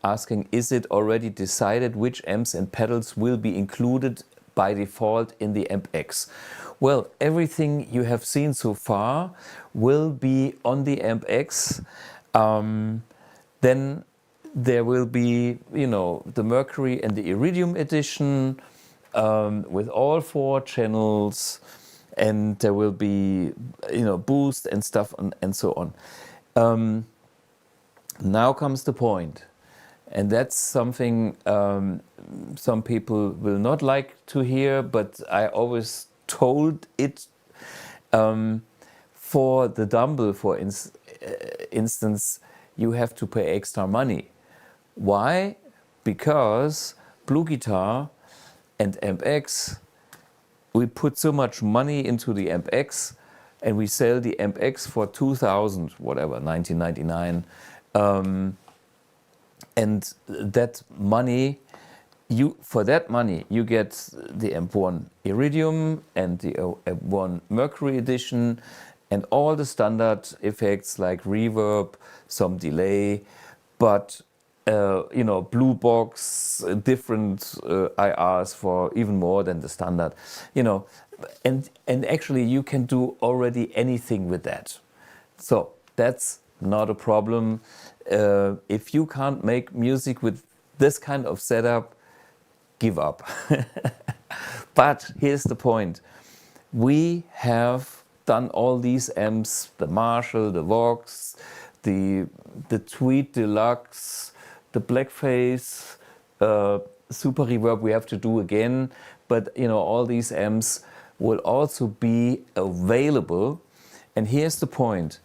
asking, is it already decided which amps and pedals will be included by default in the Ampx? Well, everything you have seen so far will be on the Ampx. Then there will be, you know, the Mercury and the Iridium edition with all 4 channels, and there will be, you know, boost and stuff and so on. Now comes the point, and that's something some people will not like to hear, but I always told it. For the Dumble, for instance, you have to pay extra money. Why? Because BluGuitar and Ampx, we put so much money into the Ampx, and we sell the Ampx for 2,000, whatever, 1999. And that money, for that money, you get the M1 Iridium and the M1 Mercury edition and all the standard effects like reverb, some delay, but blue box, different IRs for even more than the standard, and actually you can do already anything with that. So that's not a problem. If you can't make music with this kind of setup, give up. But here's the point. We have done all these amps, the Marshall, the Vox, the Tweed Deluxe, the Blackface, Super Reverb we have to do again. But all these amps will also be available. And here's the point.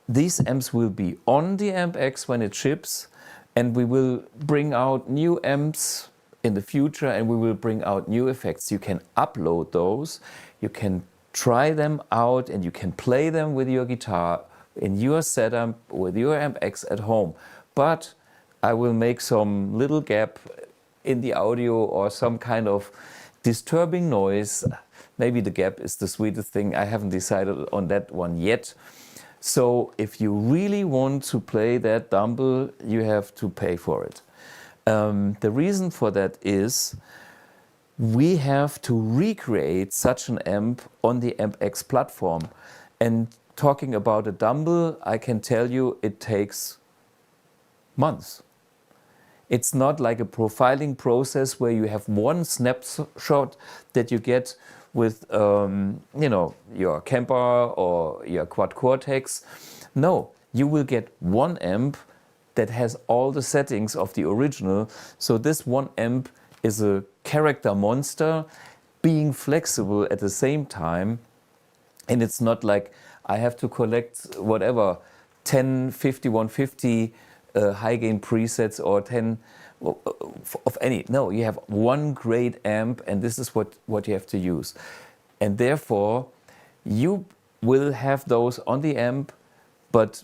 These amps will be on the Ampx when it ships, and we will bring out new amps in the future, and we will bring out new effects. You can upload those, you can try them out, and you can play them with your guitar in your setup with your Ampx at home. But I will make some little gap in the audio or some kind of disturbing noise. Maybe the gap is the sweetest thing. I haven't decided on that one yet. So if you really want to play that dumble, you have to pay for it. The reason for that is we have to recreate such an amp on the Ampx platform. And talking about a dumble, I can tell you it takes months. It's not like a profiling process where you have one snapshot that you get with your Kemper or your Quad Cortex. No, you will get one amp that has all the settings of the original. So this one amp is a character monster being flexible at the same time. And it's not like I have to collect whatever 10, 50, 150 high gain presets or 10 of any. No, you have one great amp, and this is what you have to use. And therefore, you will have those on the amp, but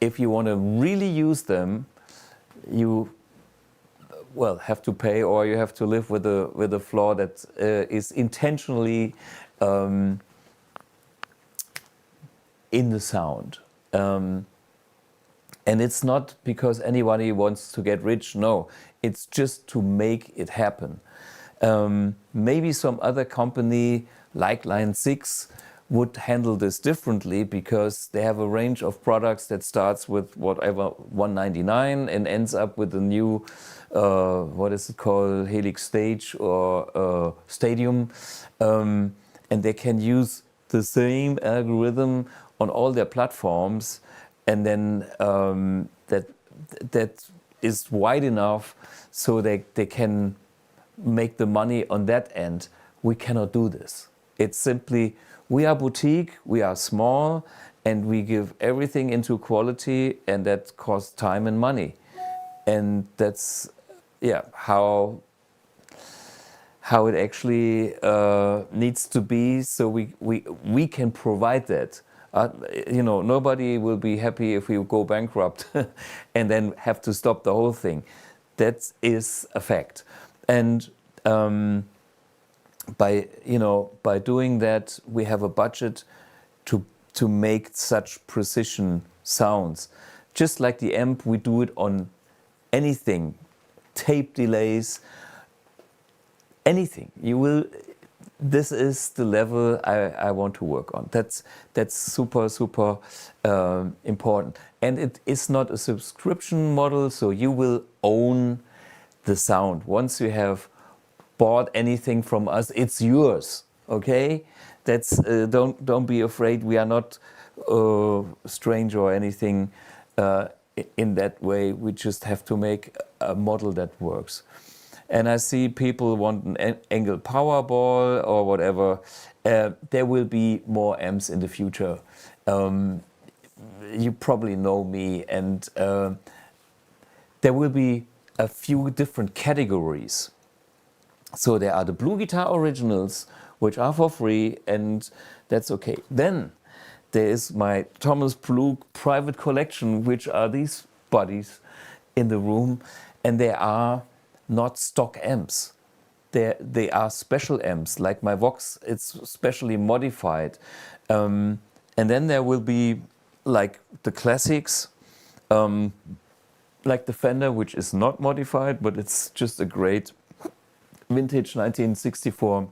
if you want to really use them, you have to pay, or you have to live with a flaw that is intentionally in the sound. And it's not because anybody wants to get rich, no. It's just to make it happen. Maybe some other company like Line 6 would handle this differently because they have a range of products that starts with whatever, $199 and ends up with a new, what is it called, Helix Stage or Stadium. And they can use the same algorithm on all their platforms. And then that is wide enough so they can make the money on that end. We cannot do this. It's simply, we are boutique, we are small, and we give everything into quality, and that costs time and money. And that's how it actually needs to be, so we can provide that. Nobody will be happy if we go bankrupt and then have to stop the whole thing. That is a fact. And by doing that, we have a budget to make such precision sounds. Just like the amp, we do it on anything, tape delays, anything. This is the level I want to work on. That's super important. And it is not a subscription model, so you will own the sound. Once you have bought anything from us, it's yours. Okay? That's don't be afraid. We are not strange or anything in that way. We just have to make a model that works. And I see people want an Engel Powerball or whatever. There will be more amps in the future. You probably know me, and there will be a few different categories. So there are the BluGuitar originals, which are for free, and that's okay. Then there is my Thomas Blue private collection, which are these bodies in the room, and they are not stock amps. they are special amps, like my Vox, it's specially modified. And then there will be like the classics, like the Fender, which is not modified, but it's just a great vintage 1964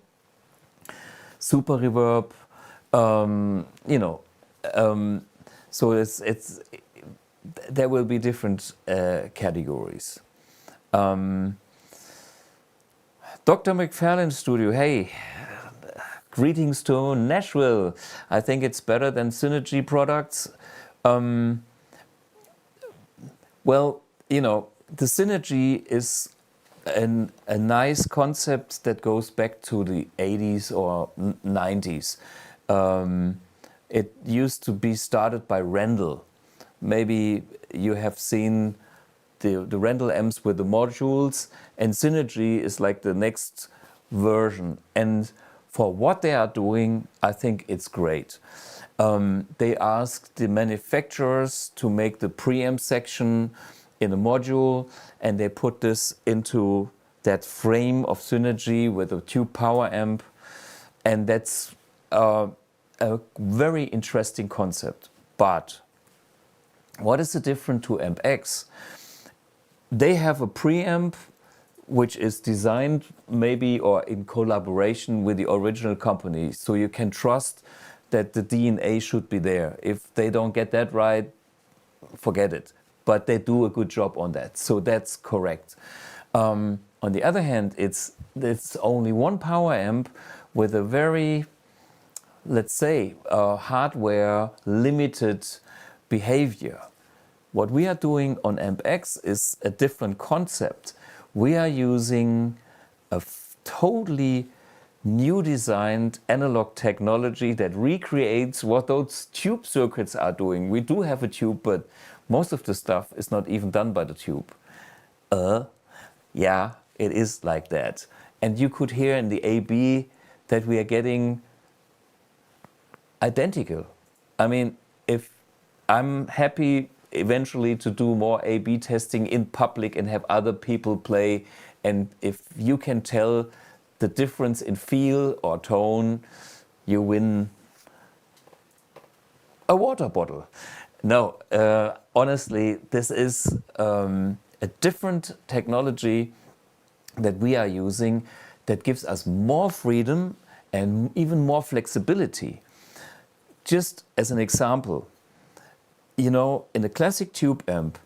super reverb. So it's there will be different categories. Dr. McFarlane's studio, hey, greetings to Nashville. I think it's better than Synergy products. Well, the Synergy is a nice concept that goes back to the 80s or 90s. It used to be started by Rendell. Maybe you have seen the Rendell amps with the modules, and Synergy is like the next version. And for what they are doing, I think it's great. They asked the manufacturers to make the preamp section in a module, and they put this into that frame of Synergy with a tube power amp, and that's a very interesting concept. But what is the difference to Ampx? They have a preamp which is designed maybe or in collaboration with the original company, so you can trust that the DNA should be there. If they don't get that right, forget it. But they do a good job on that, so that's correct. On the other hand, it's only one power amp with a very, let's say, hardware limited behavior. What we are doing on Ampx is a different concept. We are using a totally new designed analog technology that recreates what those tube circuits are doing. We do have a tube, but most of the stuff is not even done by the tube. Yeah, it is like that. And you could hear in the AB that we are getting identical. I mean, if I'm happy eventually to do more A/B testing in public and have other people play, and if you can tell the difference in feel or tone, you win a water bottle. No, honestly, this is a different technology that we are using that gives us more freedom and even more flexibility. Just as an example, in a classic tube amp,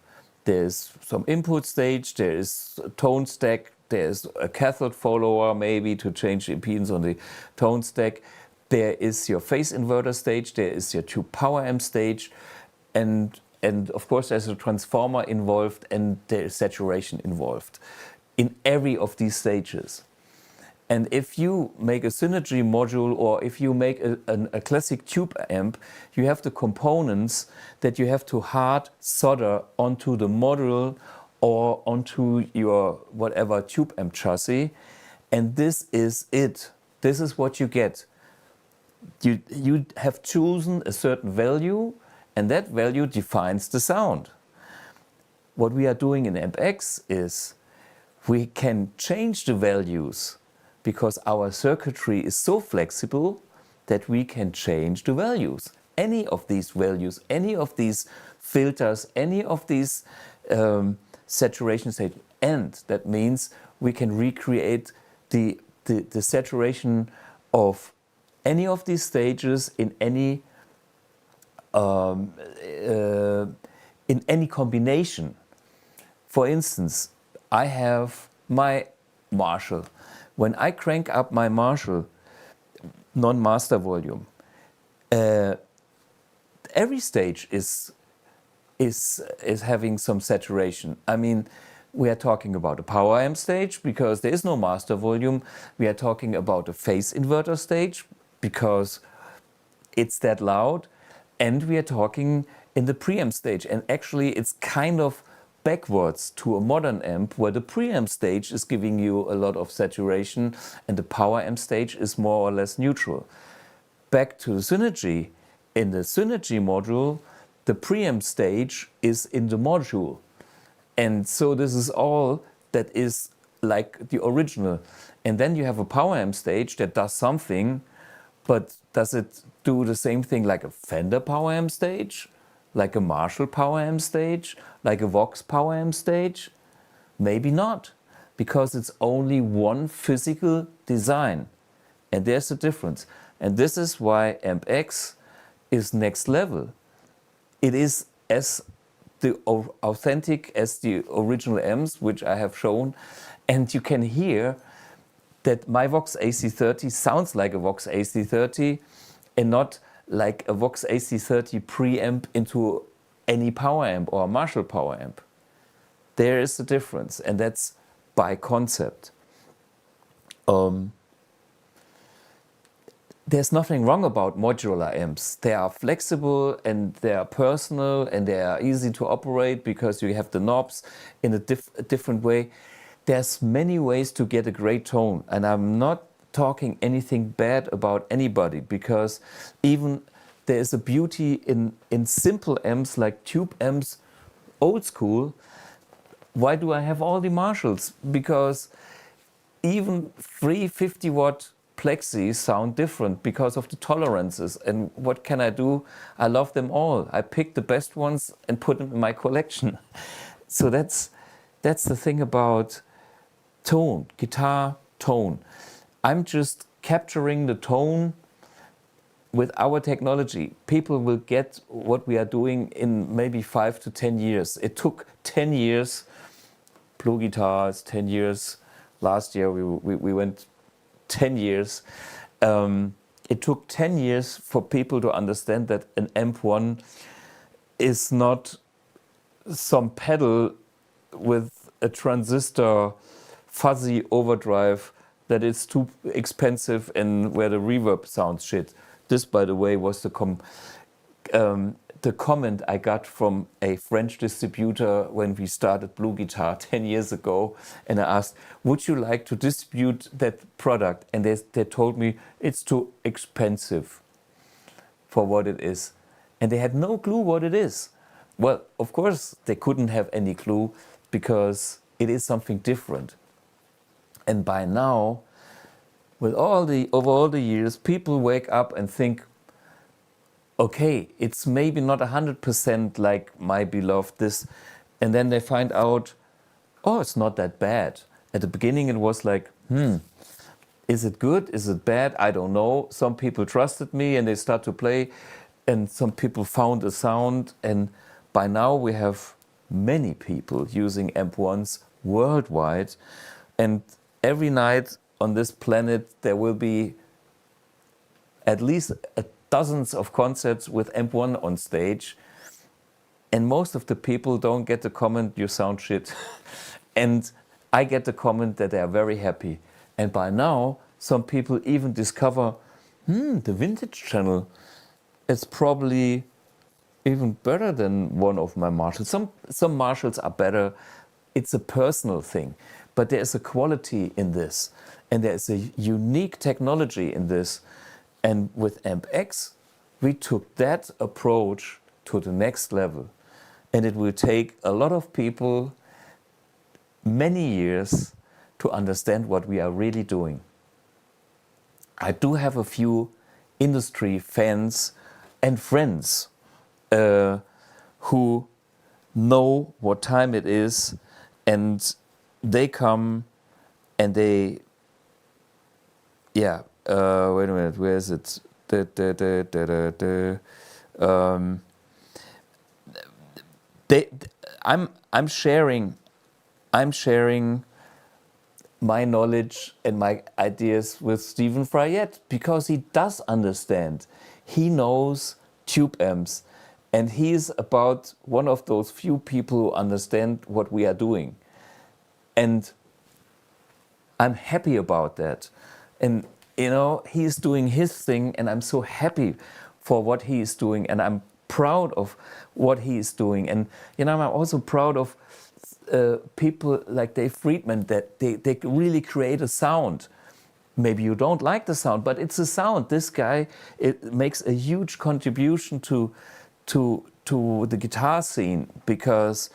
there's some input stage, there's a tone stack, there's a cathode follower maybe to change the impedance on the tone stack, there is your phase inverter stage, there is your tube power amp stage, and of course there's a transformer involved and there is saturation involved in every of these stages. And if you make a Synergy module or if you make a classic tube amp, you have the components that you have to hard solder onto the module or onto your whatever tube amp chassis. And this is it. This is what you get. You have chosen a certain value, and that value defines the sound. What we are doing in Ampx is we can change the values because our circuitry is so flexible that we can change the values. Any of these values, any of these filters, any of these saturation states. And that means we can recreate the saturation of any of these stages in any combination. For instance, I have my Marshall. When I crank up my Marshall non-master volume, every stage is having some saturation. I mean, we are talking about a power amp stage because there is no master volume. We are talking about a phase inverter stage because it's that loud. And we are talking in the preamp stage. And actually, it's kind of backwards to a modern amp where the preamp stage is giving you a lot of saturation and the power amp stage is more or less neutral. Back to the Synergy. In the Synergy module, the preamp stage is in the module. And so this is all that is like the original. And then you have a power amp stage that does something, but does it do the same thing like a Fender power amp stage? Like a Marshall power amp stage? Like a Vox power amp stage? Maybe not, because it's only one physical design. And there's a difference. And this is why Ampx is next level. It is as authentic as the original amps, which I have shown. And you can hear that my Vox AC30 sounds like a Vox AC30 and not like a Vox AC30 preamp into any power amp or a Marshall power amp. There is a difference, and that's by concept. There's nothing wrong about modular amps. They are flexible and they are personal and they are easy to operate because you have the knobs in a different way. There's many ways to get a great tone, and I'm not talking anything bad about anybody, because even there is a beauty in simple amps like tube amps, old school. Why do I have all the Marshalls? Because even 350 watt plexis sound different because of the tolerances. And what can I do? I love them all. I pick the best ones and put them in my collection. So that's the thing about tone, guitar tone. I'm just capturing the tone with our technology. People will get what we are doing in maybe 5 to 10 years. It took 10 years. BluGuitar is 10 years. Last year we went 10 years. It took 10 years for people to understand that an Amp1 is not some pedal with a transistor fuzzy overdrive that is too expensive and where the reverb sounds shit. This, by the way, was the comment I got from a French distributor when we started BluGuitar 10 years ago. And I asked, would you like to distribute that product? And they told me it's too expensive for what it is. And they had no clue what it is. Well, of course, they couldn't have any clue because it is something different. And by now, with over all the years, people wake up and think, okay, it's maybe not 100% like my beloved this. And then they find out, oh, it's not that bad. At the beginning, it was like, is it good? Is it bad? I don't know. Some people trusted me and they start to play. And some people found a sound. And by now, we have many people using Amp1s worldwide. And every night on this planet, there will be at least dozens of concerts with Amp1 on stage. And most of the people don't get the comment, you sound shit. And I get the comment that they are very happy. And by now, some people even discover, the vintage channel is probably even better than one of my Marshalls. Some Marshalls are better. It's a personal thing. But there is a quality in this. And there is a unique technology in this. And with Ampx, we took that approach to the next level. And it will take a lot of people many years to understand what we are really doing. I do have a few industry fans and friends who know what time it is, and they come and they, wait a minute, where is it? I'm sharing my knowledge and my ideas with Stephen Fryette because he does understand. He knows tube amps, and he's about one of those few people who understand what we are doing. And I'm happy about that. And you know, he's doing his thing, and I'm so happy for what he is doing, and I'm proud of what he is doing. And you know, I'm also proud of people like Dave Friedman, that they really create a sound. Maybe you don't like the sound, but it's a sound. This guy, it makes a huge contribution to the guitar scene, because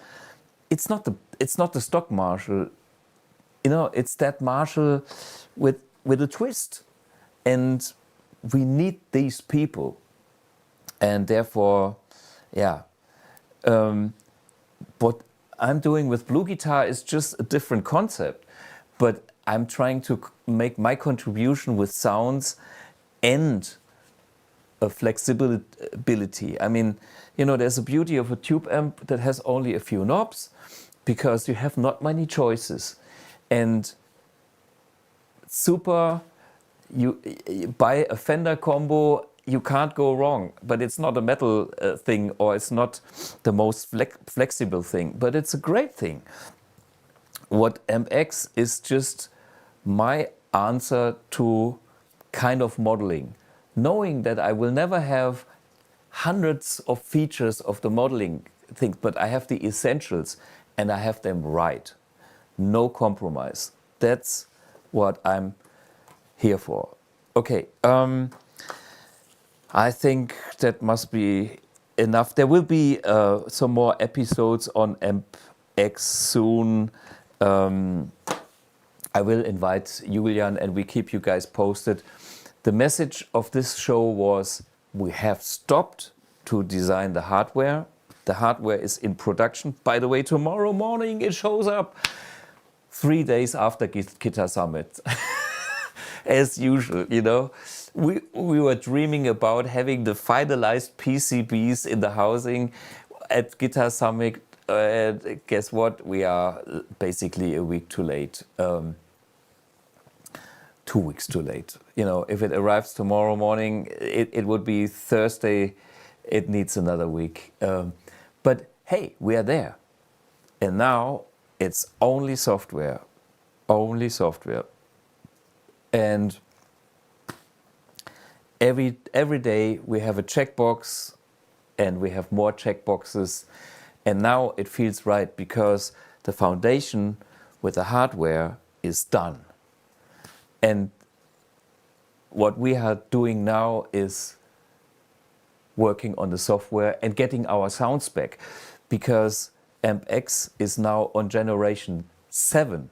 it's not the stock Marshall. it's that Marshall with a twist. And we need these people. And therefore, yeah. What I'm doing with BluGuitar is just a different concept. But I'm trying to make my contribution with sounds and a flexibility. I mean, there's a beauty of a tube amp that has only a few knobs because you have not many choices. And you buy a Fender combo, you can't go wrong. But it's not a metal thing, or it's not the most flexible thing, but it's a great thing. What Ampx is just my answer to kind of modeling. Knowing that I will never have hundreds of features of the modeling things, but I have the essentials and I have them right. No compromise. That's what I'm here for. Okay, I think that must be enough. There will be some more episodes on Ampx soon. I will invite Julian and we keep you guys posted. The message of this show was we have stopped to design the hardware. The hardware is in production. By the way, tomorrow morning it shows up 3 days after Guitar Summit. As usual, We were dreaming about having the finalized PCBs in the housing at Guitar Summit. Guess what? We are basically a week too late. 2 weeks too late. If it arrives tomorrow morning, it would be Thursday. It needs another week. But hey, we are there. And now it's only software. Only software. And every day we have a checkbox and we have more checkboxes. And now it feels right because the foundation with the hardware is done. And what we are doing now is working on the software and getting our sounds back, because Ampx is now on generation 7.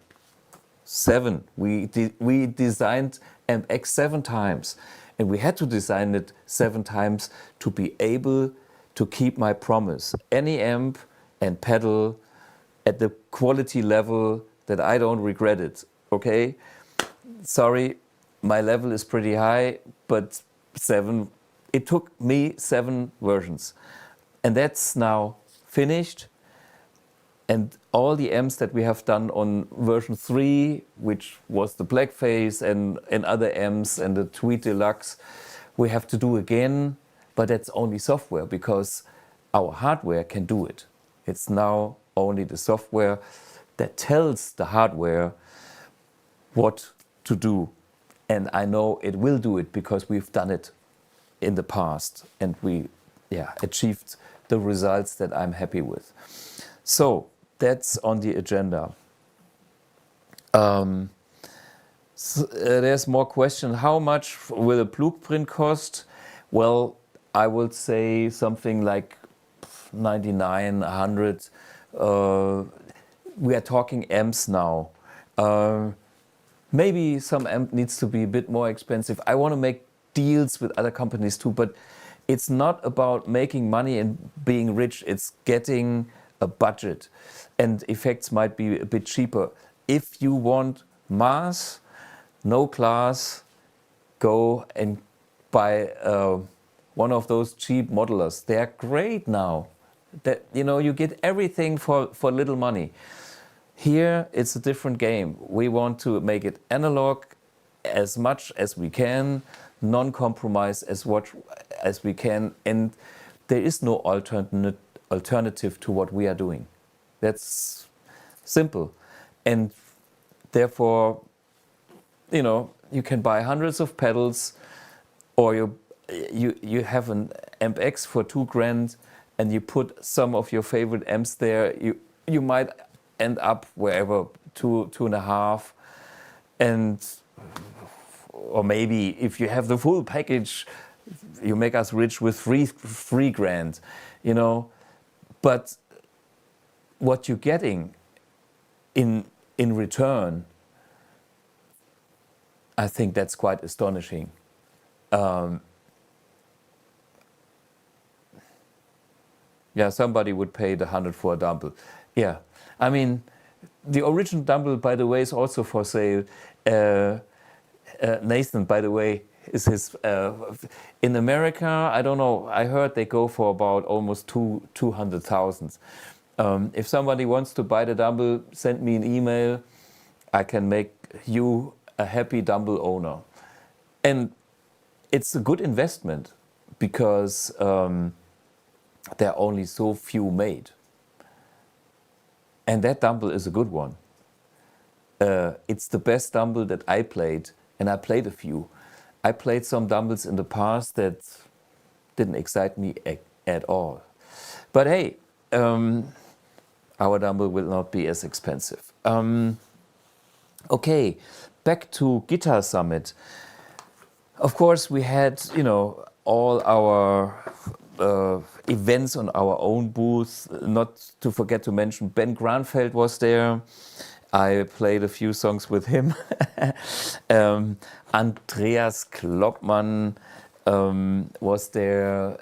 We designed Ampx 7 times, and we had to design it 7 times to be able to keep my promise. Any amp and pedal at the quality level that I don't regret it, okay? Sorry, my level is pretty high, but 7, it took me 7 versions. And that's now finished. And all the amps that we have done on version 3, which was the Blackface and other amps and the Tweed Deluxe, we have to do again, but that's only software because our hardware can do it. It's now only the software that tells the hardware what to do. And I know it will do it because we've done it in the past and we achieved the results that I'm happy with. So that's on the agenda. There's more question. How much will a blueprint cost? Well, I would say something like 99, 100. We are talking amps now. Maybe some amp needs to be a bit more expensive. I want to make deals with other companies too, but it's not about making money and being rich. It's getting a budget, and effects might be a bit cheaper. If you want mass, no class, go and buy one of those cheap modelers. They're great now. That you get everything for little money. Here it's a different game. We want to make it analog as much as we can, non-compromise as we can, and there is no alternative to what we are doing. That's simple. And therefore, you can buy hundreds of pedals, or you have an Ampx for $2,000 and you put some of your favorite amps there. You might end up wherever, 2.5, and or maybe if you have the full package, you make us rich with $3,000, But what you're getting in return I think that's quite astonishing. Yeah, somebody would pay the 100 for a dumble. Yeah, I mean, the original dumble, by the way, is also for sale. Nathan, by the way, is his. In America, I don't know. I heard they go for about almost 200,000. If somebody wants to buy the dumble, send me an email. I can make you a happy dumble owner. And it's a good investment because there are only so few made. And that dumble is a good one. It's the best dumble that I played, and I played a few. I played some dumbles in the past that didn't excite me at all. But hey, our dumble will not be as expensive. Okay, back to Guitar Summit. Of course, we had, all our events on our own booth. Not to forget to mention, Ben Granfeld was there. I played a few songs with him. Andreas Klopman was there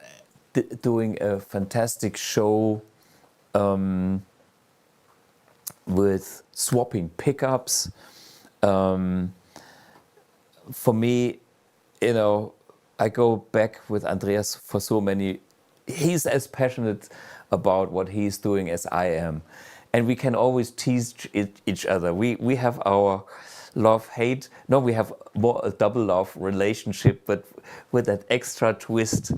doing a fantastic show with swapping pickups. For me, I go back with Andreas for so many. He's as passionate about what he's doing as I am. And we can always tease each other. We have our love-hate. No, we have more a double love relationship, but with that extra twist.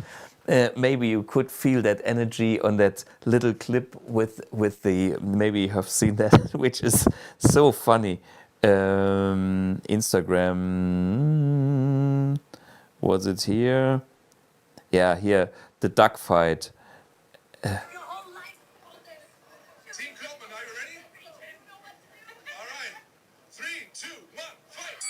Maybe you could feel that energy on that little clip with the, maybe you have seen that, which is so funny. Instagram, was it here? Yeah, here, the duck fight. Team Klopman, are you ready? All right. 3, 2, 1, fight!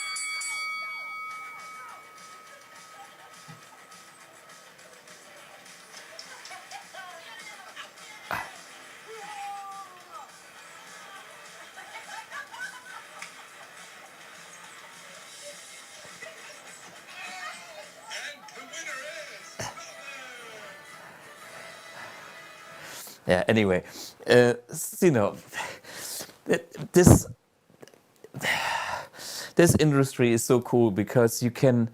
And the winner is Klopman! Yeah, anyway, this industry is so cool because you can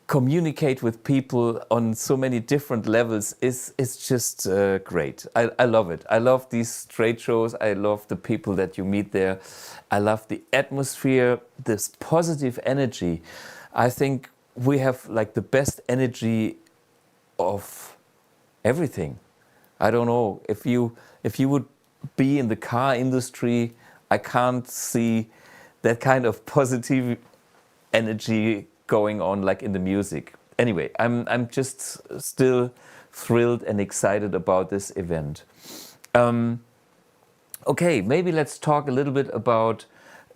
communicate with people on so many different levels. It's just great. I love it. I love these trade shows. I love the people that you meet there. I love the atmosphere, this positive energy. I think we have like the best energy of everything. I don't know, if you would be in the car industry, I can't see that kind of positive energy going on like in the music. Anyway, I'm just still thrilled and excited about this event. Okay, maybe let's talk a little bit about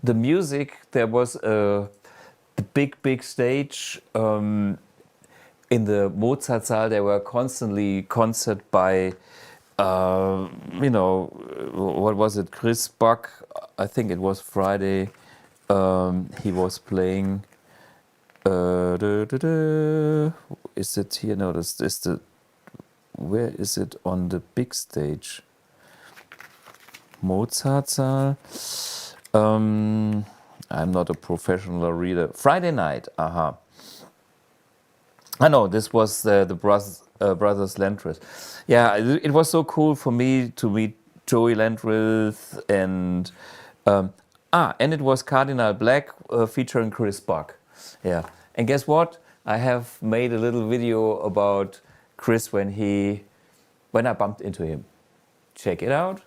the music. There was the big stage. In the Mozartsaal, there were constantly concerts by, what was it, Chris Buck? I think it was Friday. He was playing. Is it here? No, this is the. Where is it on the big stage? Mozartsaal. I'm not a professional reader. Friday night. Aha. I know this was the brothers Landreth. Yeah, it was so cool for me to meet Joey Landreth and it was Cardinal Black featuring Chris Buck. Yeah, and guess what? I have made a little video about Chris when I bumped into him. Check it out.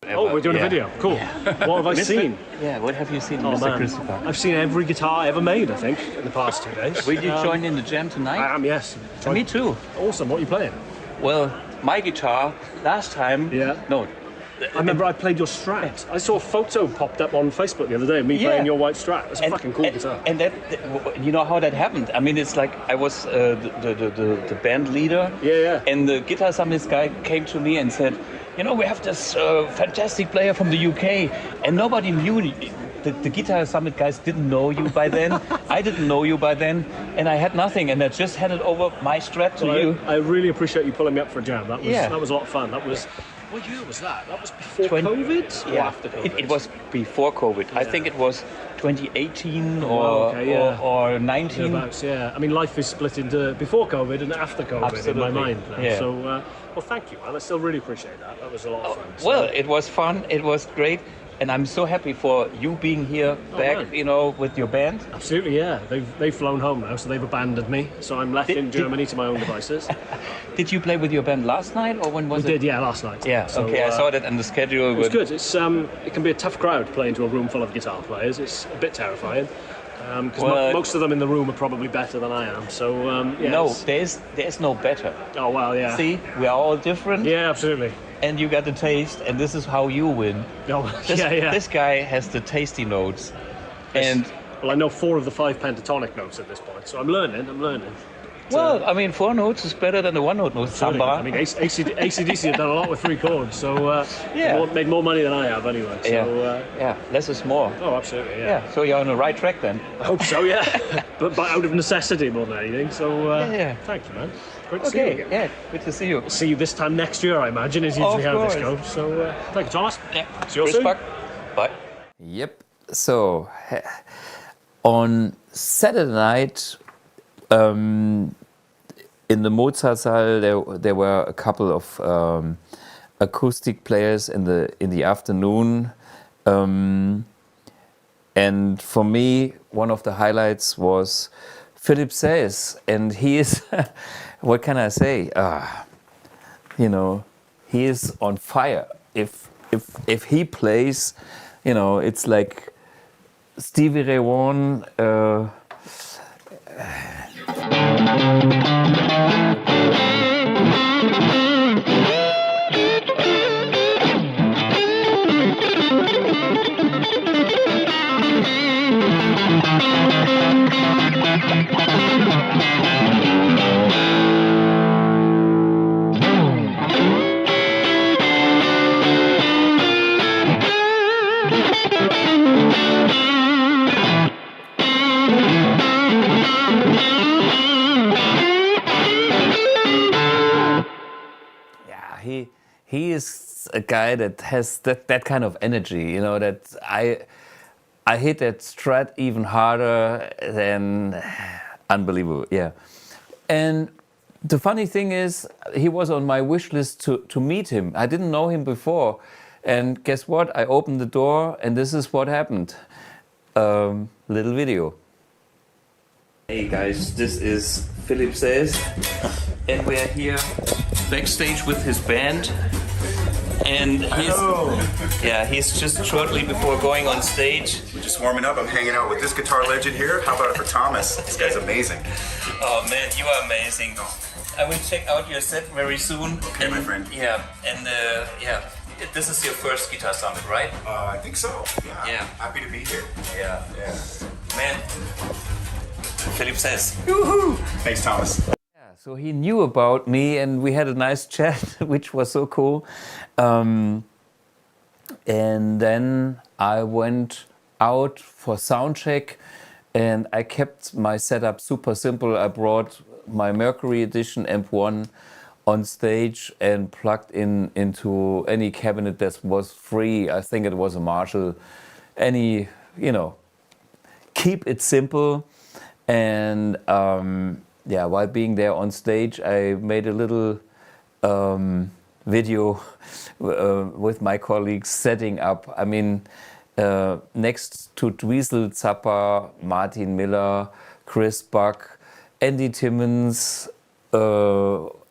Oh, we're doing a video. Cool. Yeah. What have I seen? Yeah, what have you seen, Oh, Mr. man. Chris Buck? I've seen every guitar ever made, I think, in the past 2 days. Will you join in the jam tonight? I am, yes. Me too. Awesome. What are you playing? Well, my guitar last time. Yeah. No. I remember I played your Strat. I saw a photo popped up on Facebook the other day of me playing your white Strat. It's a fucking cool guitar. And that, you know how that happened? I mean, it's like I was the band leader. Yeah. And the Guitar Summit guy came to me and said, we have this fantastic player from the UK, and nobody knew the Guitar Summit guys didn't know you by then. I didn't know you by then, and I had nothing, and I just handed over my Strat to you. I really appreciate you pulling me up for a jam. That was Yeah. that was a lot of fun. That was. What year was that? That was before COVID or Yeah, after COVID? it was before COVID. I think it was 2018 or okay, yeah. or 19. Thereabouts, yeah. I mean, life is split into before COVID and after COVID Absolutely. in my mind now. Yeah. So, well, thank you, man. I still really appreciate that. That was a lot of fun. So- Well, it was fun. It was great. And I'm so happy for you being here back, man. you know, with your band. Absolutely, yeah. They've flown home now, so they've abandoned me. So I'm left in Germany to my own devices. Did you play with your band last night, or when was We it? did, yeah, last night. Yeah, So, okay, I saw that on the schedule. It was good. It's it can be a tough crowd playing to a room full of guitar players. It's a bit terrifying because Well, most of them in the room are probably better than I am. So yeah. No, it's- there's no better. Oh well, yeah. See, we are all different, Yeah, absolutely. and you got the taste, and this is how you win. Oh, This, yeah. This guy has the tasty notes, and Well, I know 4 of the 5 pentatonic notes at this point, so I'm learning. well, I mean, 4 notes is better than the 1 note notes. I Samba. mean, AC/DC have done a lot with 3 chords, so Yeah. made more money than I have anyway. So, yeah, less is more. oh, absolutely, yeah. Yeah, so you're on the right track then. I hope so, yeah. but out of necessity more than anything. So, Yeah. thank you, man. Great to see you Okay, again. yeah, good to see you. See you this time next year, I imagine, is usually Of how this course. goes. So, thank you, Thomas. Yeah, See you Chris soon. Buck. Bye. Yep. So on Saturday night, in the Mozartsaal, there were a couple of acoustic players in the afternoon, and for me, one of the highlights was Sayce, and he is, what can I say? You know, he is on fire. If he plays, you know, it's like Stevie Ray Vaughan. He is a guy that has that kind of energy, you know, that I hit that Strat even harder than unbelievable, yeah. And the funny thing is, he was on my wish list to meet him. I didn't know him before, and guess what? I opened the door, and this is what happened. Little video. Hey guys, this is Sayce, and we're here backstage with his band. And he's just shortly before going on stage. We're just warming up. I'm hanging out with this guitar legend here. How about it for Thomas? This guy's amazing. Oh man, you are amazing. I will check out your set very soon. Okay, my friend. Yeah, and this is your first Guitar Summit, right? I think so. Yeah. Happy to be here. Yeah. Man, Sayce. Thanks, Thomas. So he knew about me, and we had a nice chat, which was so cool. And then I went out for sound check, and I kept my setup super simple. I brought my Mercury edition Amp1 on stage and plugged into any cabinet that was free. I think it was a Marshall. Any, you know, keep it simple. And while being there on stage, I made a little video with my colleagues setting up. I mean, next to Dweezil Zappa, Martin Miller, Chris Buck, Andy Timmons,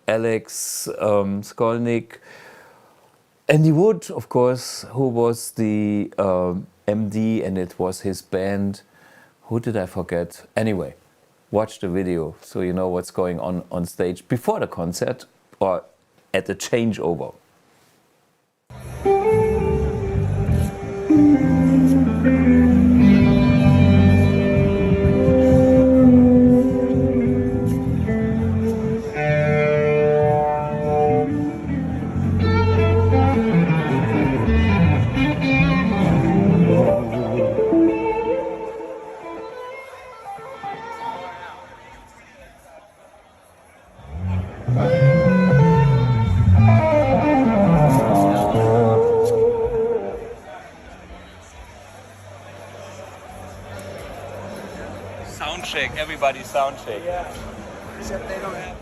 Alex, Skolnick, Andy Wood, of course, who was the MD, and it was his band. Who did I forget? Anyway, watch the video so you know what's going on stage before the concert or at the changeover. check. Everybody sound check. Yeah. Except they don't have.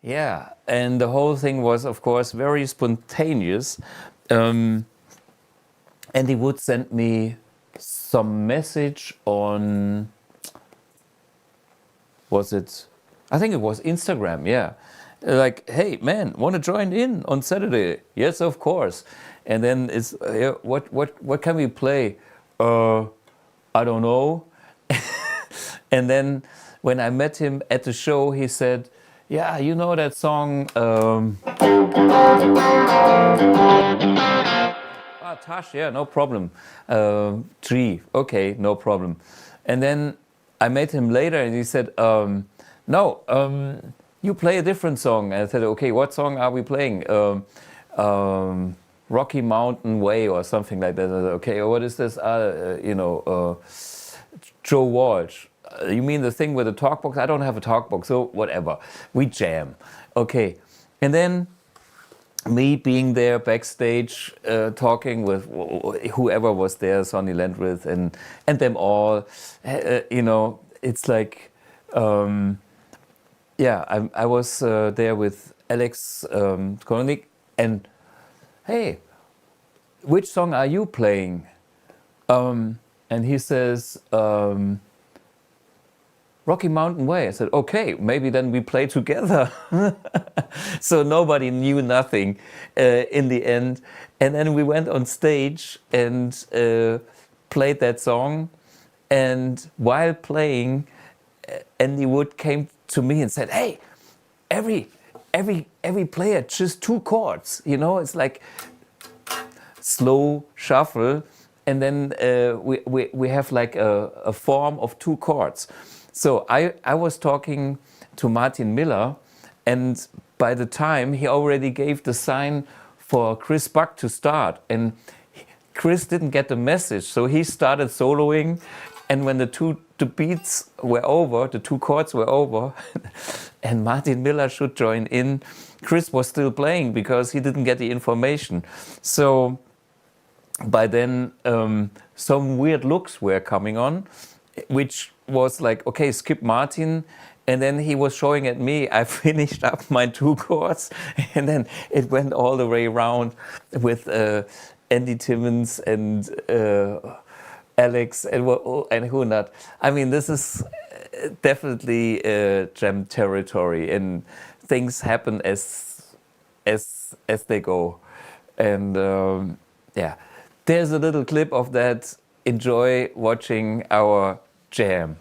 Yeah, and the whole thing was, of course, very spontaneous. And he would send me some message on, I think it was Instagram, yeah. Like, hey, man, want to join in on Saturday? Yes, of course. And then it's, what can we play? I don't know. And then when I met him at the show, he said, yeah, you know that song, Tash, yeah, no problem. Tree, okay, no problem. And then I met him later and he said, no, you play a different song. And I said, okay, what song are we playing? Rocky Mountain Way or something like that. I said, okay, what is this? Joe Walsh. You mean the thing with the talkbox? I don't have a talkbox, so whatever. We jam. Okay. And then me being there backstage, talking with whoever was there, Sonny Landreth and them all, it's like, I was there with Alex Skolnick, and hey, which song are you playing? And he says, Rocky Mountain Way. I said, okay, maybe then we play together. So nobody knew nothing in the end. And then we went on stage and played that song. And while playing, Andy Wood came to me and said, hey, every player, just 2 chords. It's like slow shuffle. And then we have like a form of 2 chords. So I was talking to Martin Miller, and by the time he already gave the sign for Chris Buck to start, and Chris didn't get the message, so he started soloing, and when the beats were over, the 2 chords were over, and Martin Miller should join in, Chris was still playing because he didn't get the information. So by then some weird looks were coming on, which was like, okay, skip Martin. And then he was showing at me, I finished up my 2 chords, and then it went all the way around with Andy Timmons and Alex and who not. I mean, this is definitely jam territory, and things happen as they go. And there's a little clip of that. Enjoy watching our jam.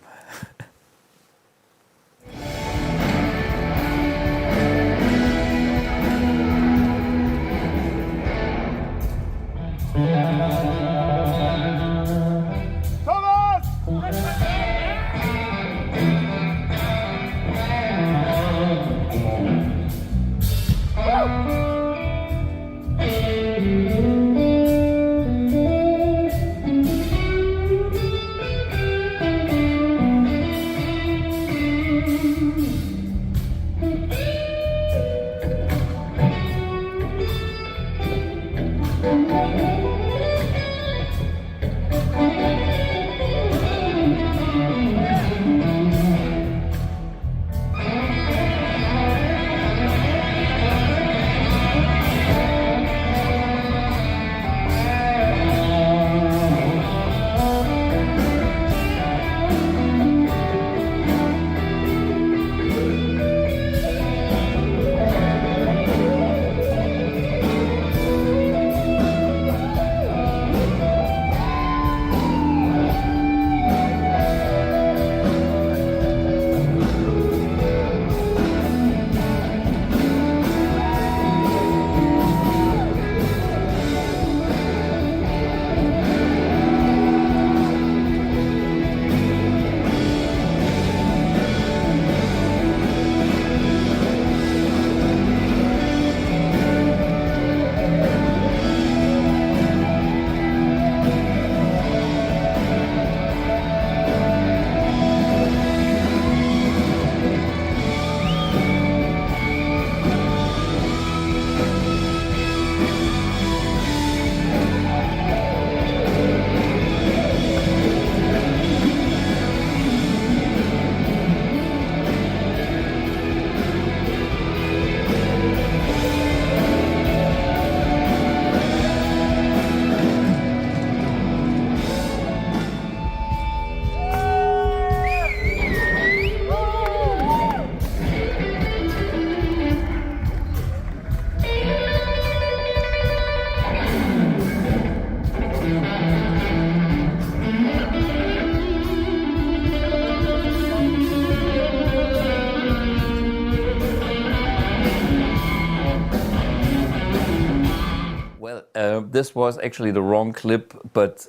this was actually the wrong clip, but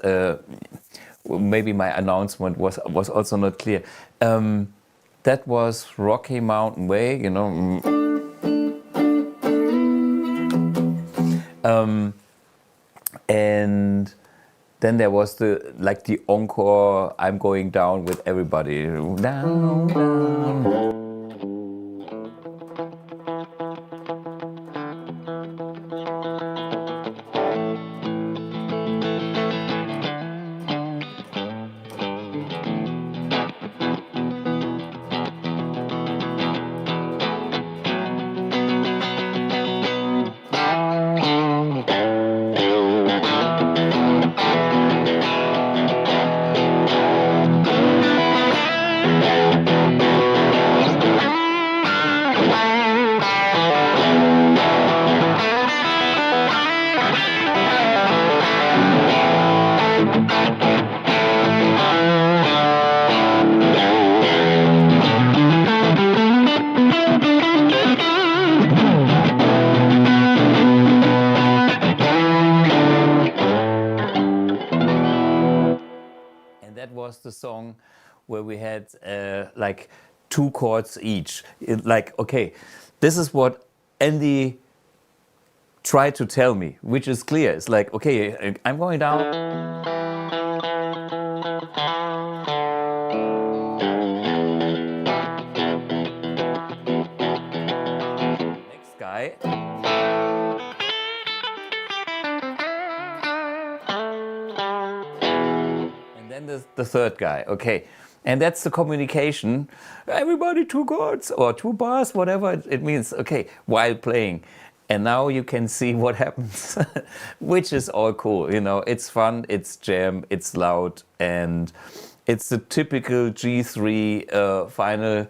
maybe my announcement was also not clear. That was Rocky Mountain Way, you know. And then there was the encore, I'm going down with everybody. Down, down. The song where we had like 2 chords each. Okay, this is what Andy tried to tell me, which is clear. It's like, okay, I'm going down. Next guy. The third guy, okay, and that's the communication. Everybody 2 chords or 2 bars, whatever it means. Okay, while playing, and now you can see what happens, which is all cool. You know, it's fun, it's jam, it's loud, and it's the typical G3 final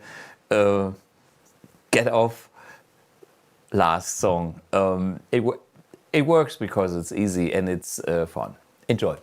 get off last song. It works because it's easy and it's fun. Enjoy.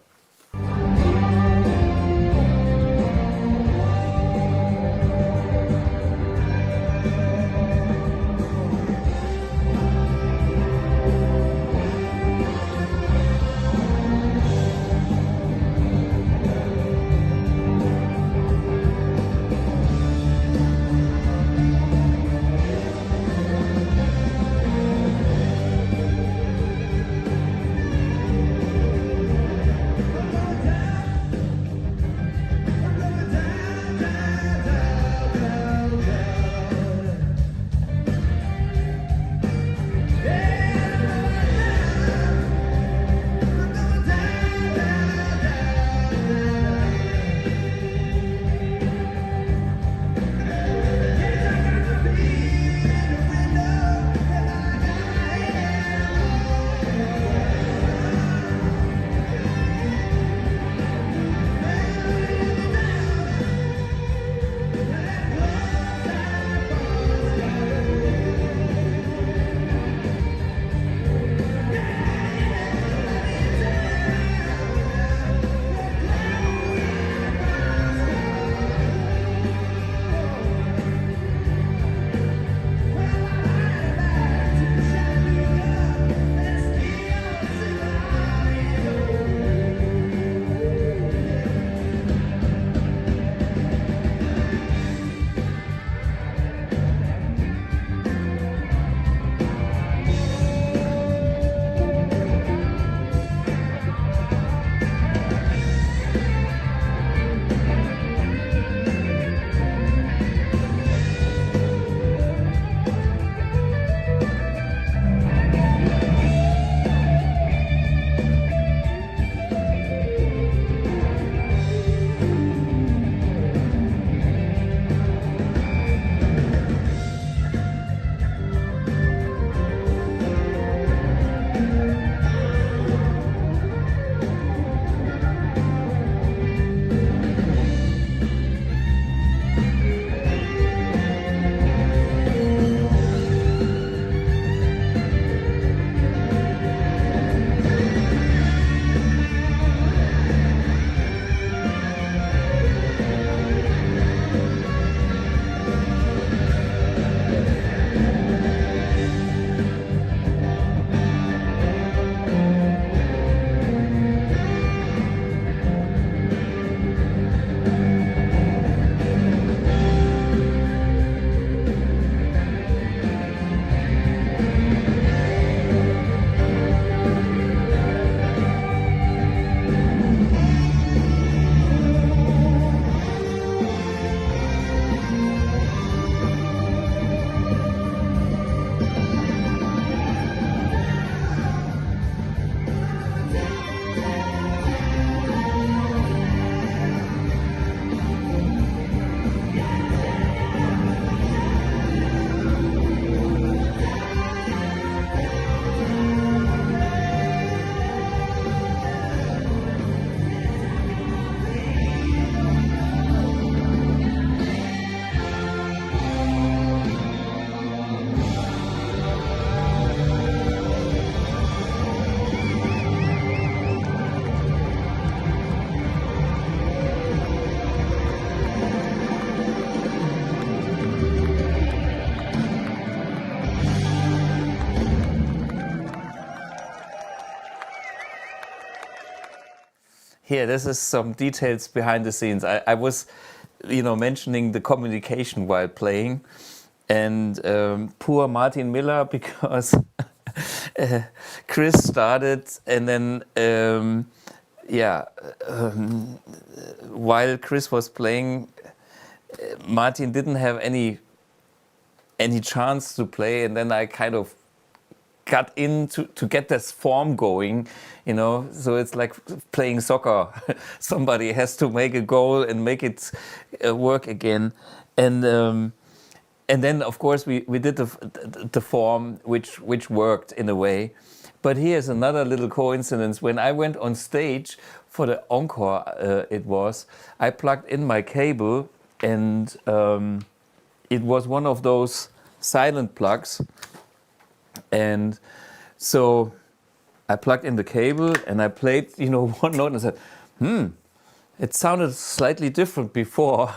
here, this is some details behind the scenes. I was, mentioning the communication while playing, and poor Martin Miller, because Chris started, and then while Chris was playing, Martin didn't have any chance to play, and then I kind of got in to get this form going, so it's like playing soccer. Somebody has to make a goal and make it work again, and then of course we did the form which worked in a way. But here's another little coincidence. When I went on stage for the encore, I plugged in my cable, and it was one of those silent plugs. And so I plugged in the cable and I played, one note, and I said, it sounded slightly different before.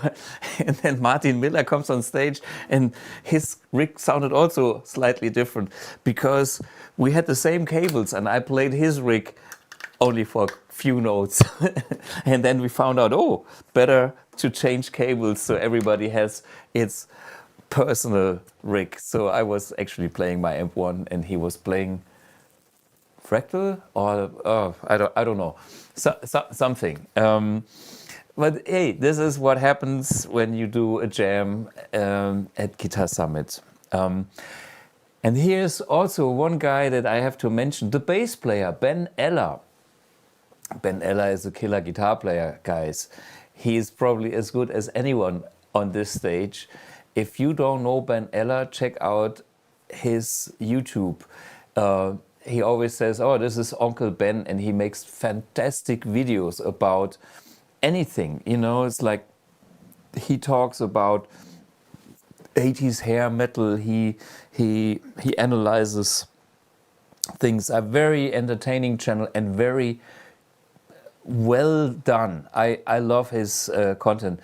And then Martin Miller comes on stage and his rig sounded also slightly different, because we had the same cables and I played his rig only for a few notes. And then we found out, better to change cables so everybody has its personal rig. So I was actually playing my Amp 1 and he was playing Fractal, or I don't know, something. But hey, this is what happens when you do a jam at Guitar Summit. And here's also one guy that I have to mention, the bass player, Ben Eller. Ben Eller is a killer guitar player, guys. He is probably as good as anyone on this stage. If you don't know Ben Eller, check out his YouTube. He always says, this is Uncle Ben, and he makes fantastic videos about anything. It's like he talks about 80s hair metal. He analyzes things. A very entertaining channel and very well done. I love his content.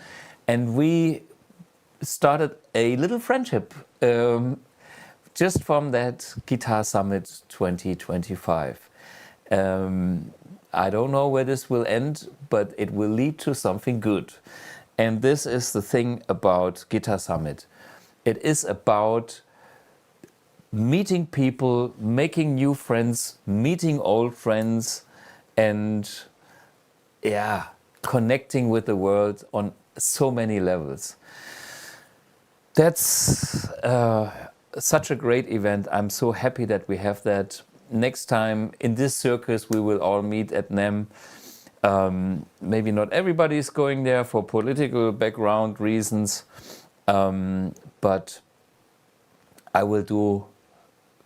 And we started a little friendship just from that Guitar Summit 2025. I don't know where this will end, but it will lead to something good. And this is the thing about Guitar Summit. It is about meeting people, making new friends, meeting old friends, and connecting with the world on so many levels. That's such a great event. I'm so happy that we have that. Next time in this circus we will all meet at NAMM. Maybe not everybody is going there for political background reasons, but I will do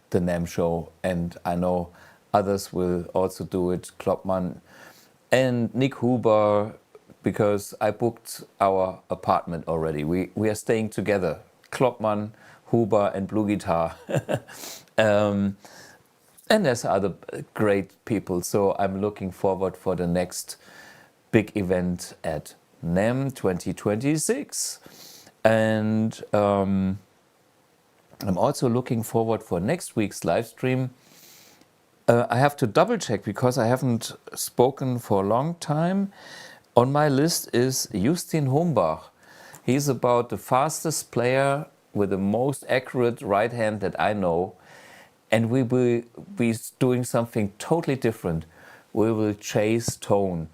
the NAMM show, and I know others will also do it. Klopman and Nick Huber, because I booked our apartment already. We are staying together. Klopman, Huber and BluGuitar. And there's other great people. So I'm looking forward for the next big event at NAMM 2026. And I'm also looking forward for next week's live stream. I have to double check because I haven't spoken for a long time. On my list is Justin Humbach. He's about the fastest player with the most accurate right hand that I know. And we will be doing something totally different. We will chase tone.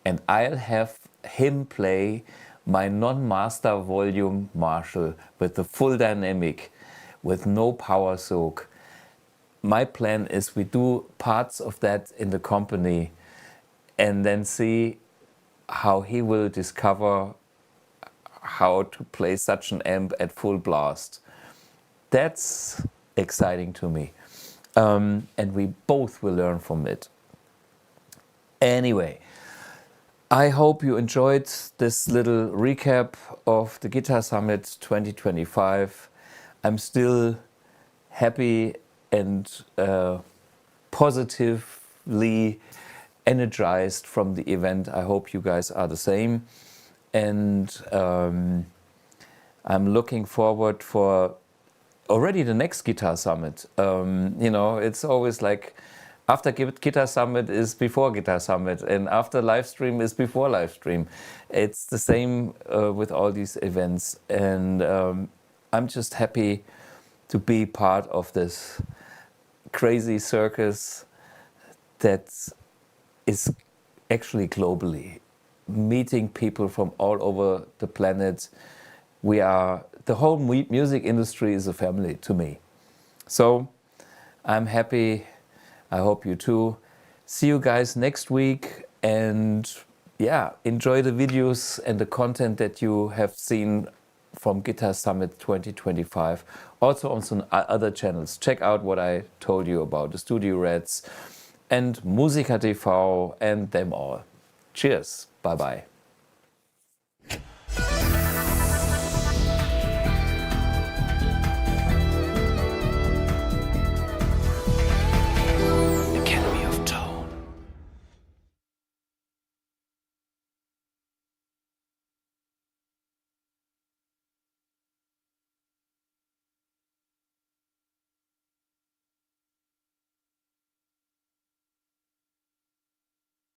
And I'll have him play my non-master volume Marshall with the full dynamic, with no power soak. My plan is we do parts of that in the company and then see how he will discover how to play such an amp at full blast. That's exciting to me. And we both will learn from it. Anyway, I hope you enjoyed this little recap of the Guitar Summit 2025. I'm still happy and positively energized from the event. I hope you guys are the same. And I'm looking forward for already the next Guitar Summit. It's always like After Guitar Summit is before Guitar Summit, and after live stream is before live stream. It's the same with all these events, and I'm just happy to be part of this crazy circus that is actually globally meeting people from all over the planet. The whole music industry is a family to me. So I'm happy. I hope you too. See you guys next week, and yeah, enjoy the videos and the content that you have seen from Guitar Summit 2025. Also on some other channels. Check out what I told you about the Studio Reds and Musiker TV and them all. Cheers. Bye bye.